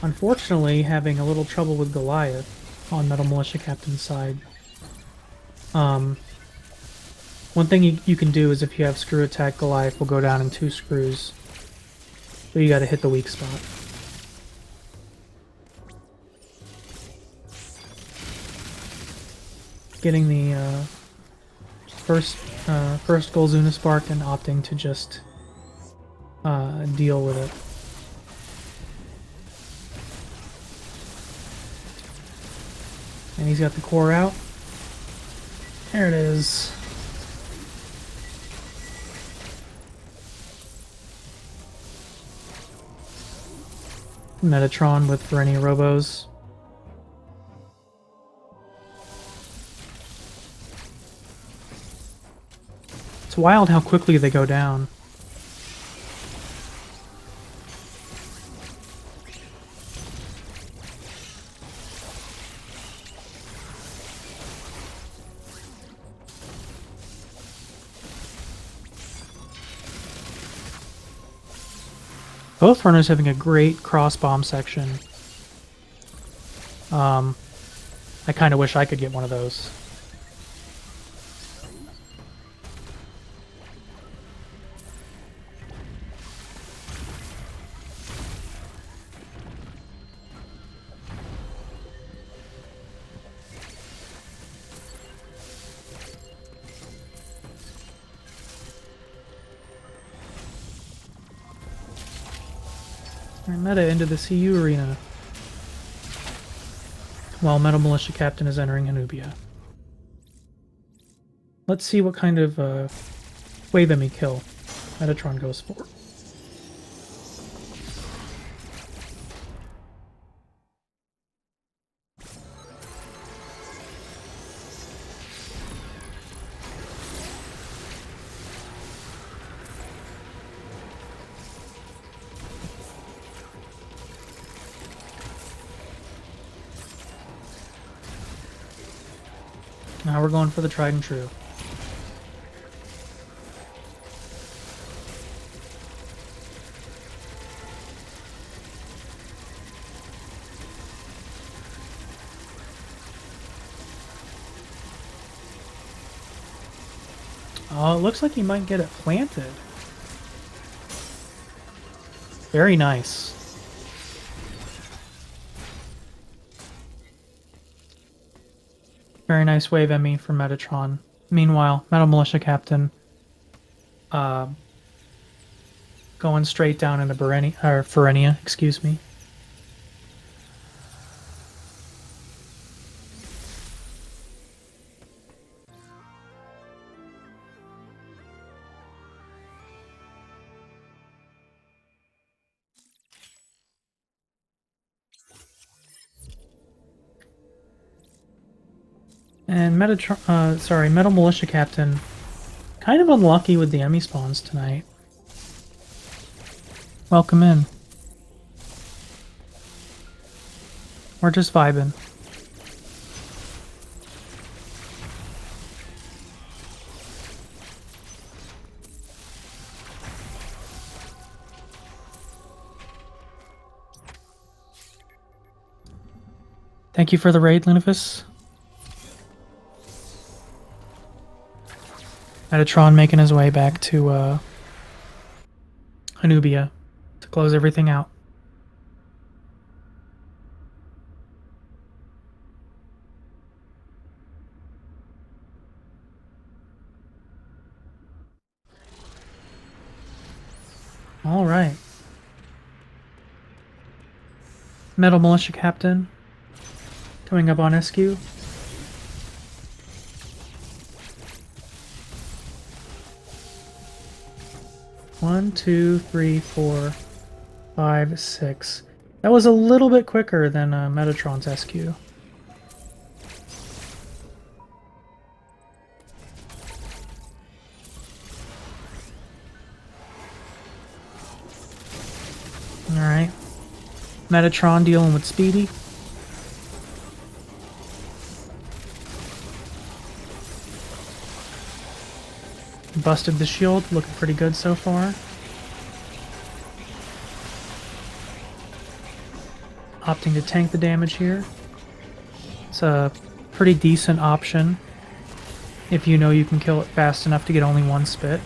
Unfortunately, having a little trouble with Goliath on Metal Militia Captain's side. One thing you can do is if you have screw attack, Goliath will go down in 2 screws. So you gotta hit the weak spot. Getting the first Golzuna Spark and opting to just deal with it. And he's got the core out. There it is. Metatron with for any robos. It's wild how quickly they go down. Both runners having a great cross bomb section. I kind of wish I could get one of those. Meta into the CU arena, while Metal Militia Captain is entering Hanubia. Let's see what kind of wave enemy kill Metatron goes for. Now we're going for the tried and true. Oh, it looks like he might get it planted. Very nice. Very nice wave Emmy for Metatron. Meanwhile, Metal Militia Captain going straight down into Ferenia, excuse me. And Metal Militia Captain, kind of unlucky with the Emmy spawns tonight. Welcome in. We're just vibing. Thank you for the raid, Lunafus. Metatron making his way back to Hanubia to close everything out. All right. Metal Militia Captain coming up on SQ. One, two, three, four, five, six. That was a little bit quicker than Metatron's SQ. Alright. Metatron dealing with Speedy. Busted the shield, looking pretty good so far. Opting to tank the damage here. It's a pretty decent option if you know you can kill it fast enough to get only one spit.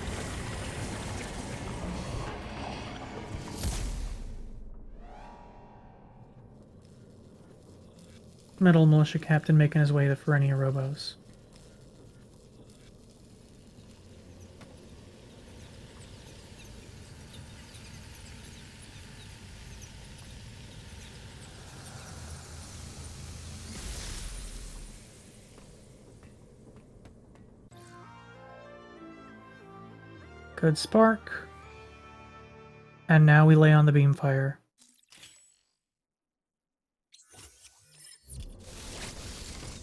Metal Militia Captain making his way to Ferenia Robos. Good spark. And now we lay on the beam fire.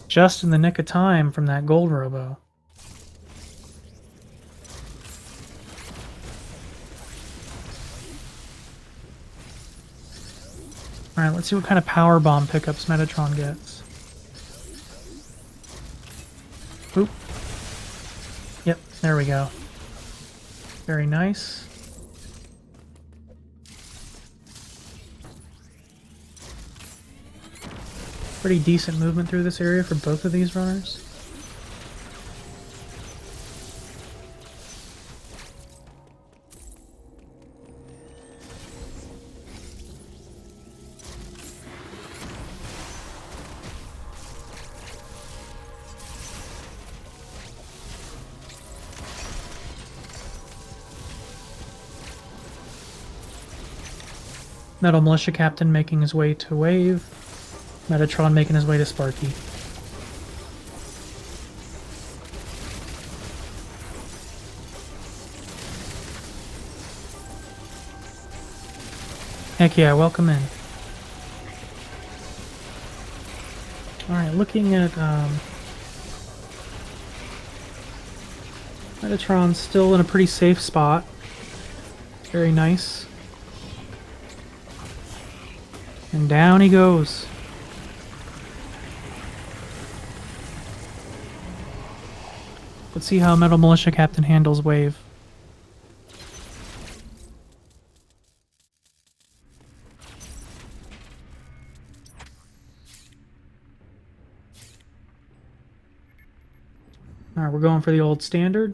Just in the nick of time from that gold robo. Alright, let's see what kind of power bomb pickups Metatron gets. Oop. Yep, there we go. Very nice. Pretty decent movement through this area for both of these runners. Metal Militia Captain making his way to Wave. Metatron making his way to Sparky. Heck yeah, welcome in. Alright, looking at Metatron's still in a pretty safe spot. Very nice. And down he goes. Let's see how Metal Militia Captain handles Wave. Alright, we're going for the old standard.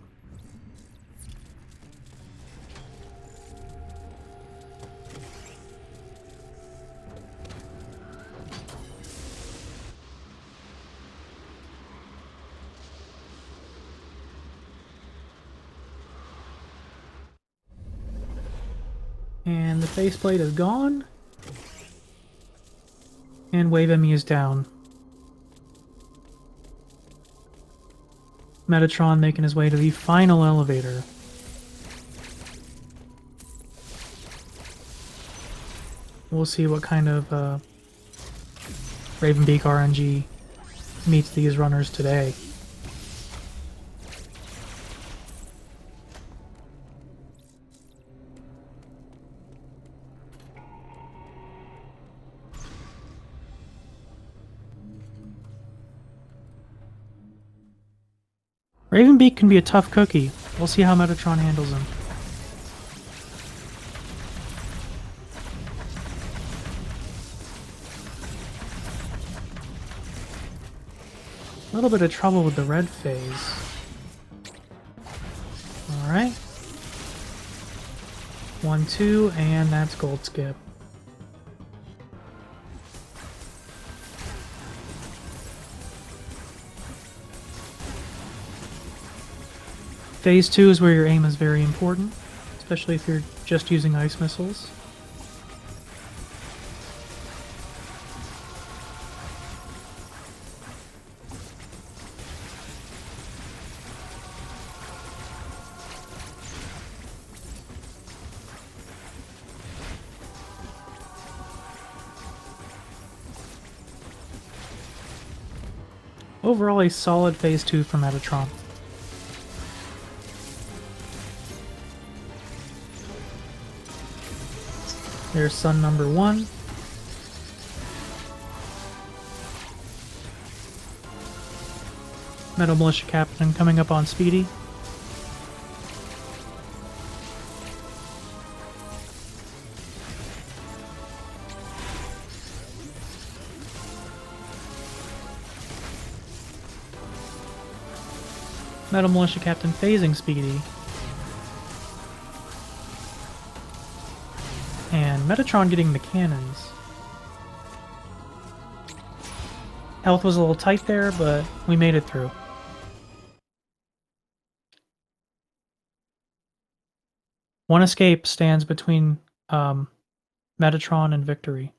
And the faceplate is gone. And Wave Emmy is down. Metatron making his way to the final elevator. We'll see what kind of Ravenbeak RNG meets these runners today. Ravenbeak can be a tough cookie. We'll see how Metatron handles him. A little bit of trouble with the red phase. Alright. 1-2, and that's gold skip. Phase 2 is where your aim is very important, especially if you're just using ice missiles. Overall, a solid Phase 2 for Metatron. There's sun number 1. Metal Militia Captain coming up on Speedy. Metal Militia Captain phasing Speedy. And Metatron getting the cannons. Health was a little tight there, but we made it through. One escape stands between Metatron and victory.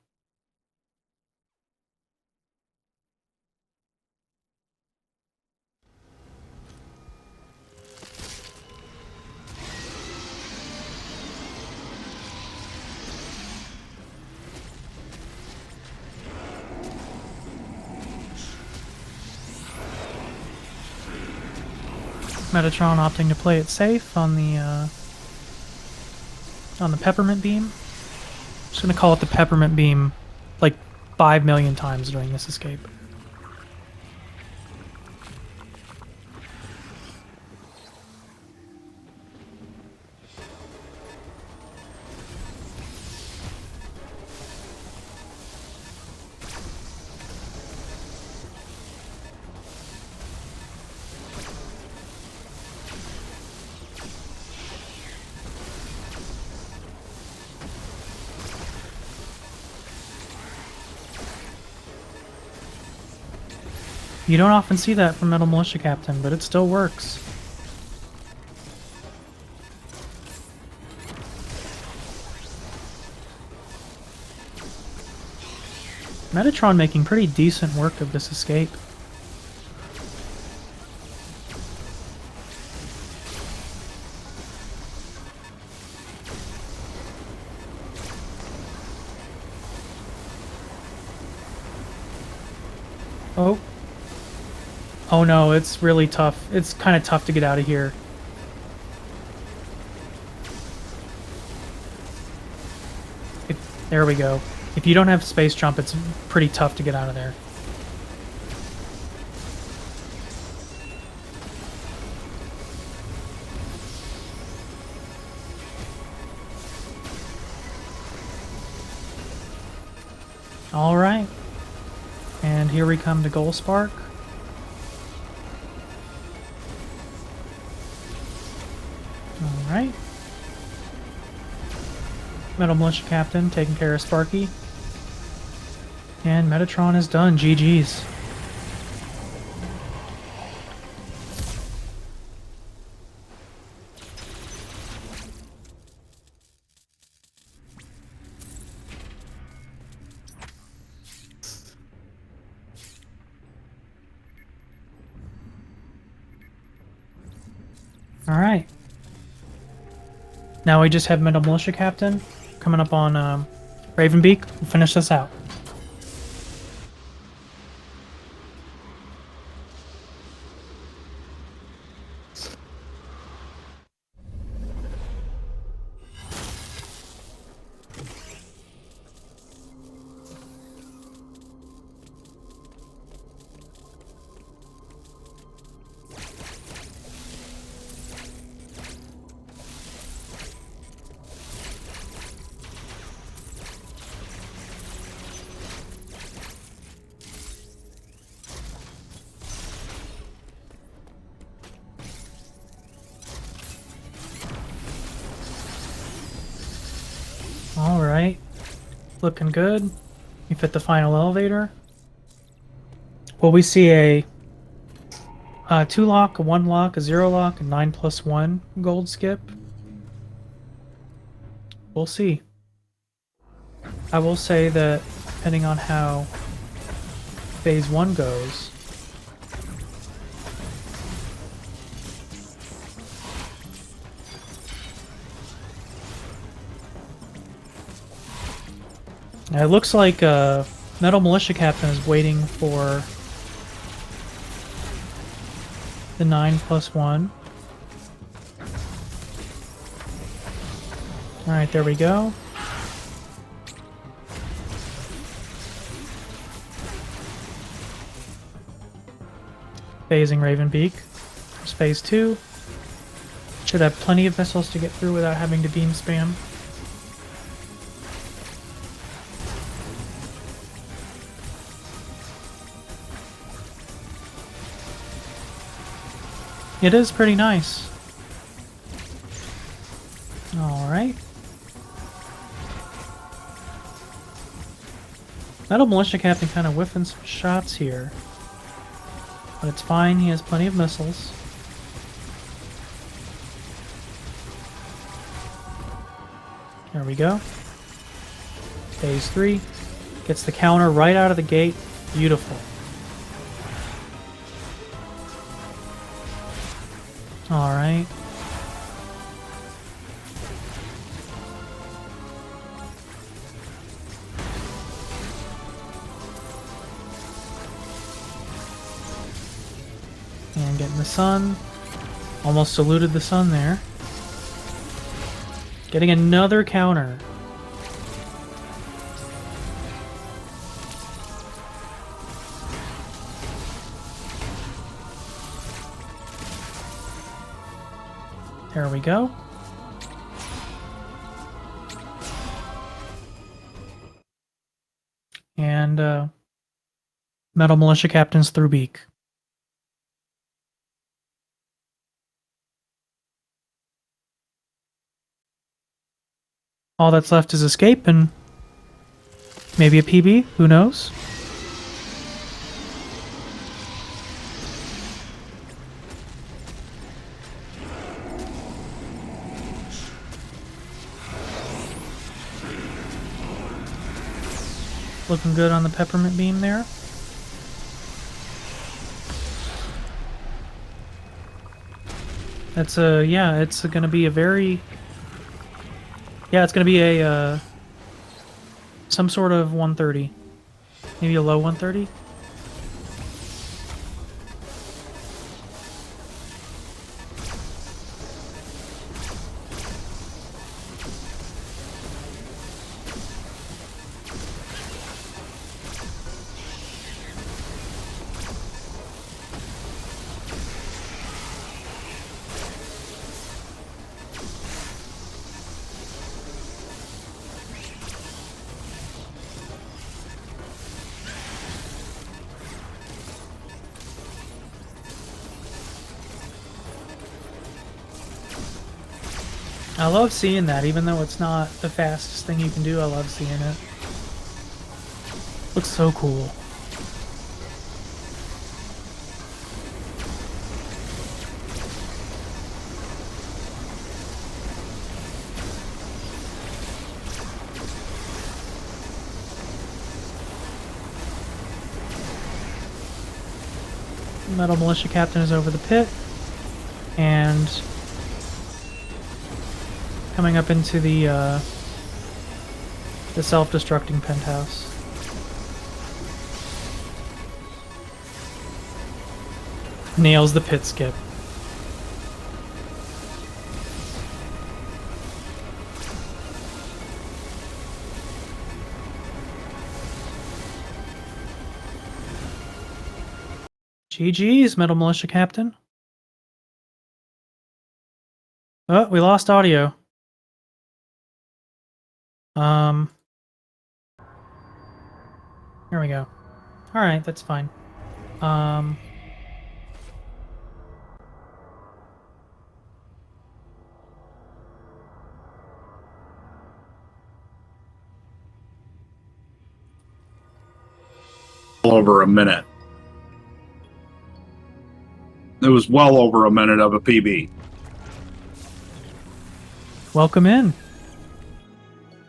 Metatron opting to play it safe on the peppermint beam. I'm just gonna call it the peppermint beam like 5 million times during this escape. You don't often see that from Metal Militia Captain, but it still works. Metatron making pretty decent work of this escape. Oh. Oh no, it's really tough. It's kind of tough to get out of here. There we go. If you don't have space jump, it's pretty tough to get out of there. All right. And here we come to Goal Spark. Alright. Metal Militia Captain taking care of Sparky. And Metatron is done. GG's. Alright. Now we just have Metal Militia Captain coming up on Ravenbeak. We'll finish this out. Alright. Looking good. We fit the final elevator. Will we see a 2 lock, a 1 lock, a 0 lock, a 9+1 gold skip? We'll see. I will say that depending on how phase 1 goes, it looks like Metal Militia Captain is waiting for the 9+1. Alright, there we go. Phasing Ravenbeak. There's phase 2. Should have plenty of missiles to get through without having to beam spam. It is pretty nice. Alright. Metal Militia Captain kind of whiffing some shots here. But it's fine, he has plenty of missiles. There we go. Phase 3. Gets the counter right out of the gate. Beautiful. Alright. And getting the sun. Almost eluded the sun there. Getting another counter. There we go. And Metal Militia Captain's through beak. All that's left is escape and maybe a PB, who knows? Looking good on the peppermint beam there. That's yeah, it's gonna be a very... Yeah, it's gonna be a, some sort of 130. Maybe a low 130? I love seeing that, even though it's not the fastest thing you can do, I love seeing it. Looks so cool. Metal Militia Captain is over the pit, and coming up into the self-destructing penthouse. Nails the pit skip. GG's, Metal Militia Captain. Oh, we lost audio. Here we go. Alright, that's fine. Over a minute. It was well over a minute of a PB. Welcome in.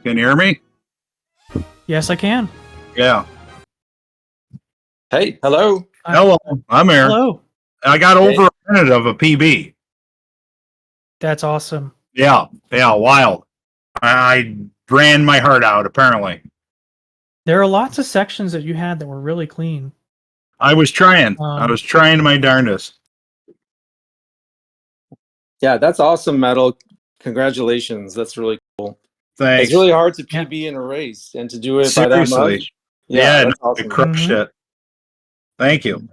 Can you hear me? Yes, I can. Yeah. Hey, hello. Hello, I'm here. Hello. I got over a minute of a PB. That's awesome. Yeah, wild. I ran my heart out, apparently. There are lots of sections that you had that were really clean. I was trying. I was trying my darndest. Yeah, that's awesome, Metal. Congratulations. That's really cool. Thanks. It's really hard to PB in a race and to do it by that Seriously. much. Yeah, that's no, awesome. it crushed it. Thank you.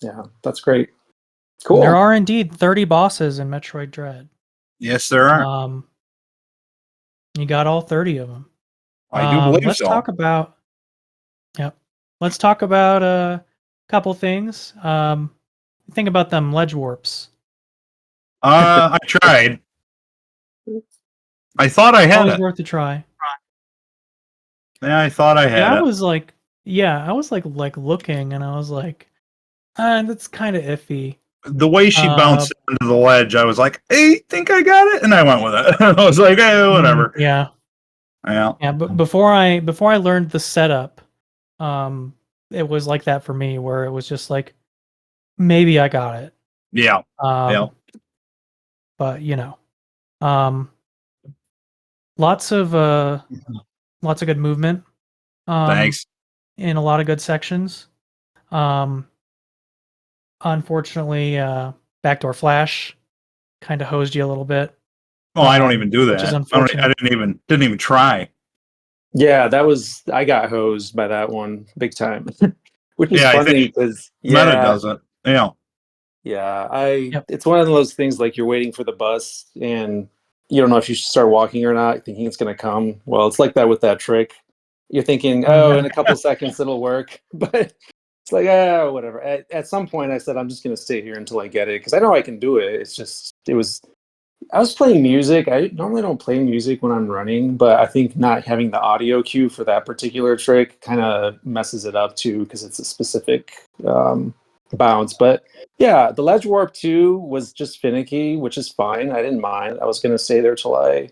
Yeah, that's great. And Cool. there are indeed 30 bosses in Metroid Dread. Yes, there are. You got all 30 of them. I do believe let's so. talk about. Yep. Let's talk about a couple things. Think about them ledge warps. I tried. I thought I had Always it. worth a try. Yeah, I thought I Yeah, had I it. was like, looking, and I was like, that's kind of iffy. The way she bounced into the ledge, I was like, I think I got it, and I went with it. I was like, whatever. Yeah. Yeah. Yeah, but before I learned the setup, it was like that for me, where it was just like, maybe I got it. Yeah. Yeah. But lots of good movement. Thanks. In a lot of good sections. Unfortunately, backdoor flash kind of hosed you a little bit. Oh, I don't even do that. Which is I unfortunate. didn't even try. Yeah, I got hosed by that one big time. Which is Yeah, I funny think because Meta doesn't. Yeah. Yep. it's one of those things like you're waiting for the bus and you don't know if you should start walking or not, thinking it's gonna come. Well, it's like that with that trick. You're thinking, oh, in a couple seconds it'll work, but it's like, whatever. At some point, I said I'm just gonna stay here until I get it because I know I can do it. I was playing music. I normally don't play music when I'm running, but I think not having the audio cue for that particular trick kind of messes it up too because it's a specific bounce. But yeah, the ledge warp 2 was just finicky, which is fine. I didn't mind. I was going to stay there till I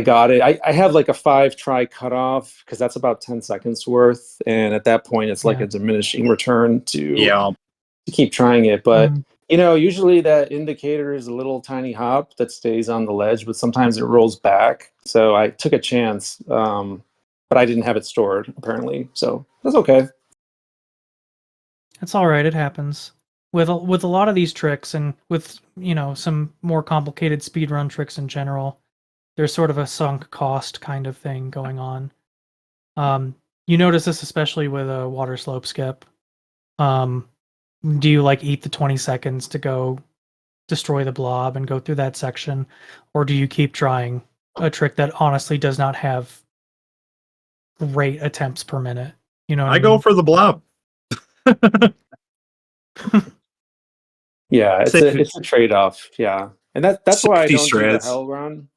got it. I have like a 5-try cutoff because that's about 10 seconds worth. And at that point, it's like a diminishing return to keep trying it. But usually that indicator is a little tiny hop that stays on the ledge, but sometimes it rolls back. So I took a chance, but I didn't have it stored apparently. So that's okay. It's all right. It happens with a lot of these tricks, and with some more complicated speedrun tricks in general. There's sort of a sunk cost kind of thing going on. You notice this especially with a water slope skip. Do you like eat the 20 seconds to go destroy the blob and go through that section, or do you keep trying a trick that honestly does not have great attempts per minute? You know what I mean? go for the blob. Yeah, it's a trade-off. Yeah, and that's why I don't do the strats. hell run.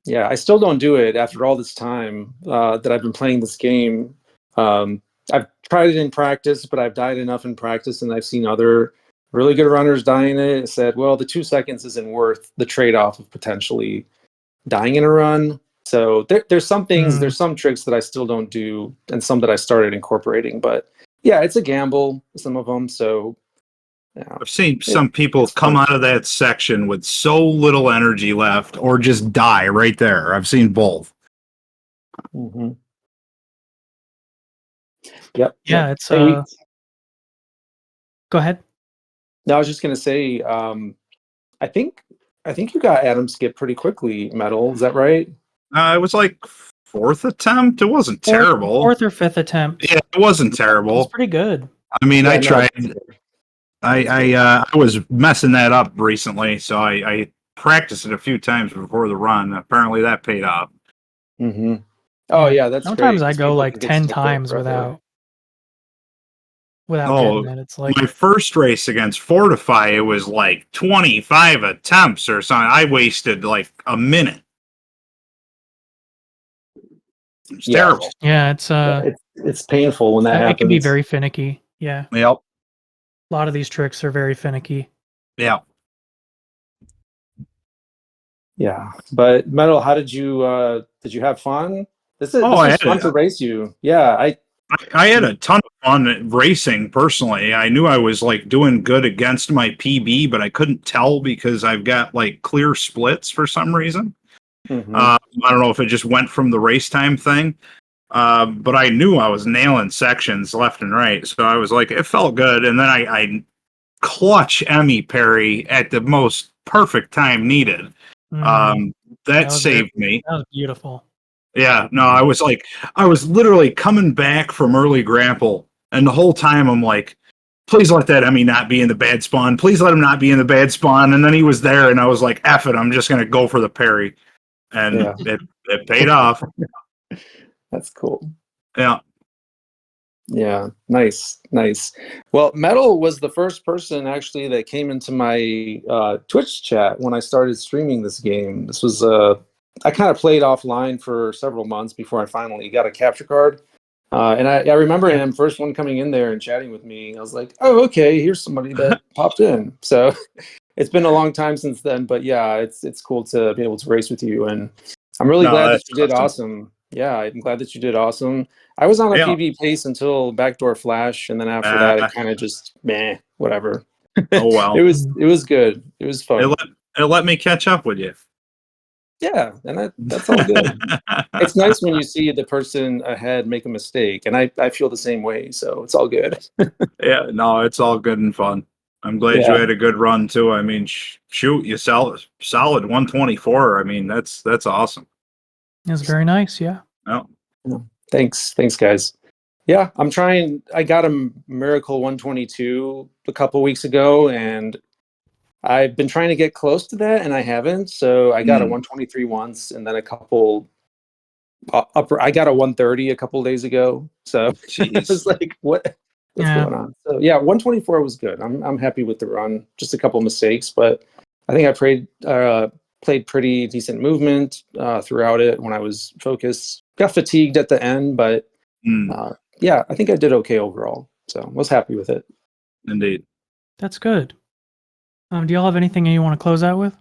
Yeah, I still don't do it after all this time that I've been playing this game. I've tried it in practice, but I've died enough in practice, and I've seen other really good runners die in it. It said, well, the 2 seconds isn't worth the trade-off of potentially dying in a run. So there's some things, there's some tricks that I still don't do, and some that I started incorporating. But yeah, it's a gamble, some of them. So yeah. I've seen some people come out of that section with so little energy left, or just die right there. I've seen both. Yep. Yeah, it's Hey, Go ahead. No, I was just gonna say, I think you got Adam skip pretty quickly, Metal. Is that right? It was like 4th attempt. It wasn't terrible. 4th or 5th attempt. Yeah, it wasn't terrible. It's pretty good. I mean, Yeah, I no, tried. I was messing that up recently, so I practiced it a few times before the run. Apparently, that paid off. Oh yeah, that's sometimes great, I 'cause go people like can get 10 stuck there times forever. without getting it. It's like my first race against Fortify, it was like 25 attempts or something. I wasted like a minute. It's terrible. Yeah, it's painful when that happens. It can be very finicky. Yeah. Yep. A lot of these tricks are very finicky. Yeah. Yeah. But Metal, how did you have fun? This was fun to race you. Yeah, I had a ton of fun racing personally. I knew I was like doing good against my PB, but I couldn't tell because I've got like clear splits for some reason. I don't know if it just went from the race time thing. But I knew I was nailing sections left and right. So I was like, it felt good. And then I clutch Emmy Perry at the most perfect time needed. That saved me. That was beautiful. Yeah, no, I was literally coming back from early grapple And the whole time I'm like, please let that Emmy not be in the bad spawn. Please let him not be in the bad spawn. And then he was there, and I was like, F it, I'm just going to go for the parry. And Yeah. it paid off. That's cool. Yeah. Yeah, nice, nice. Well, Metal was the first person actually that came into my Twitch chat when I started streaming this game. This was I kind of played offline for several months before I finally got a capture card. And I remember him first one coming in there and chatting with me. I was like, oh, okay, here's somebody that popped in. So it's been a long time since then, but yeah, it's cool to be able to race with you, and I'm really glad that that's you did awesome. Yeah, I'm glad that you did awesome. I was on a Yeah. PB pace until Backdoor Flash, and then after that, it kind of just whatever. Oh well. It was good. It was fun. It let me catch up with you. Yeah, and that's all good. It's nice when you see the person ahead make a mistake, and I feel the same way, so it's all good. Yeah, no, it's all good and fun. I'm glad you Yeah. had a good run too. I mean, shoot, you solid 124. I mean, that's awesome. It's very nice. Yeah. Oh, Thanks, guys. Yeah, I'm trying. I got a Miracle 122 a couple weeks ago, and I've been trying to get close to that, and I haven't. So I got a 123 once, and then a couple upper. I got a 130 a couple days ago. So it was like, what's going on? So yeah, 124 was good. I'm happy with the run. Just a couple mistakes, but I think I played pretty decent movement throughout it when I was focused. Got fatigued at the end, but yeah, I think I did okay overall. So I was happy with it. Indeed. That's good. Do y'all have anything you want to close out with?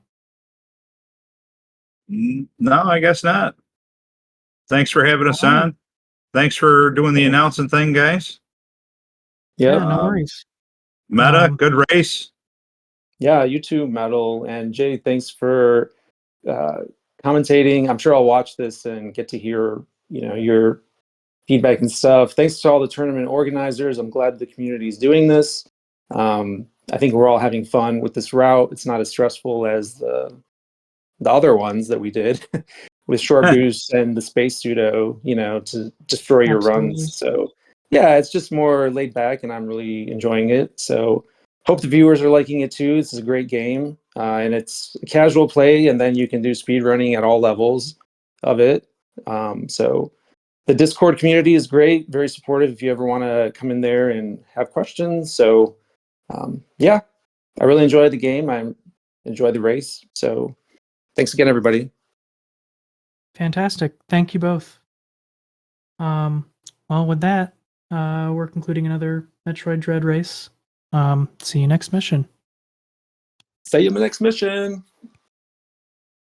No, I guess not. Thanks for having us on. Thanks for doing the announcing thing, guys. Yeah, no worries. Meta, good race. Yeah, you too, Metal. And Jay, thanks for commentating. I'm sure I'll watch this and get to hear, your feedback and stuff. Thanks to all the tournament organizers. I'm glad the community is doing this. I think we're all having fun with this route. It's not as stressful as the other ones that we did with short boosts and the space pseudo, to destroy your runs. So yeah, it's just more laid back, and I'm really enjoying it. So hope the viewers are liking it too. This is a great game, and it's a casual play, and then you can do speed running at all levels of it. So the Discord community is great, very supportive if you ever want to come in there and have questions. So yeah, I really enjoyed the game. I enjoyed the race. So thanks again, everybody. Fantastic. Thank you both. Well, with that, we're concluding another Metroid Dread race. See you next mission. See you in the next mission.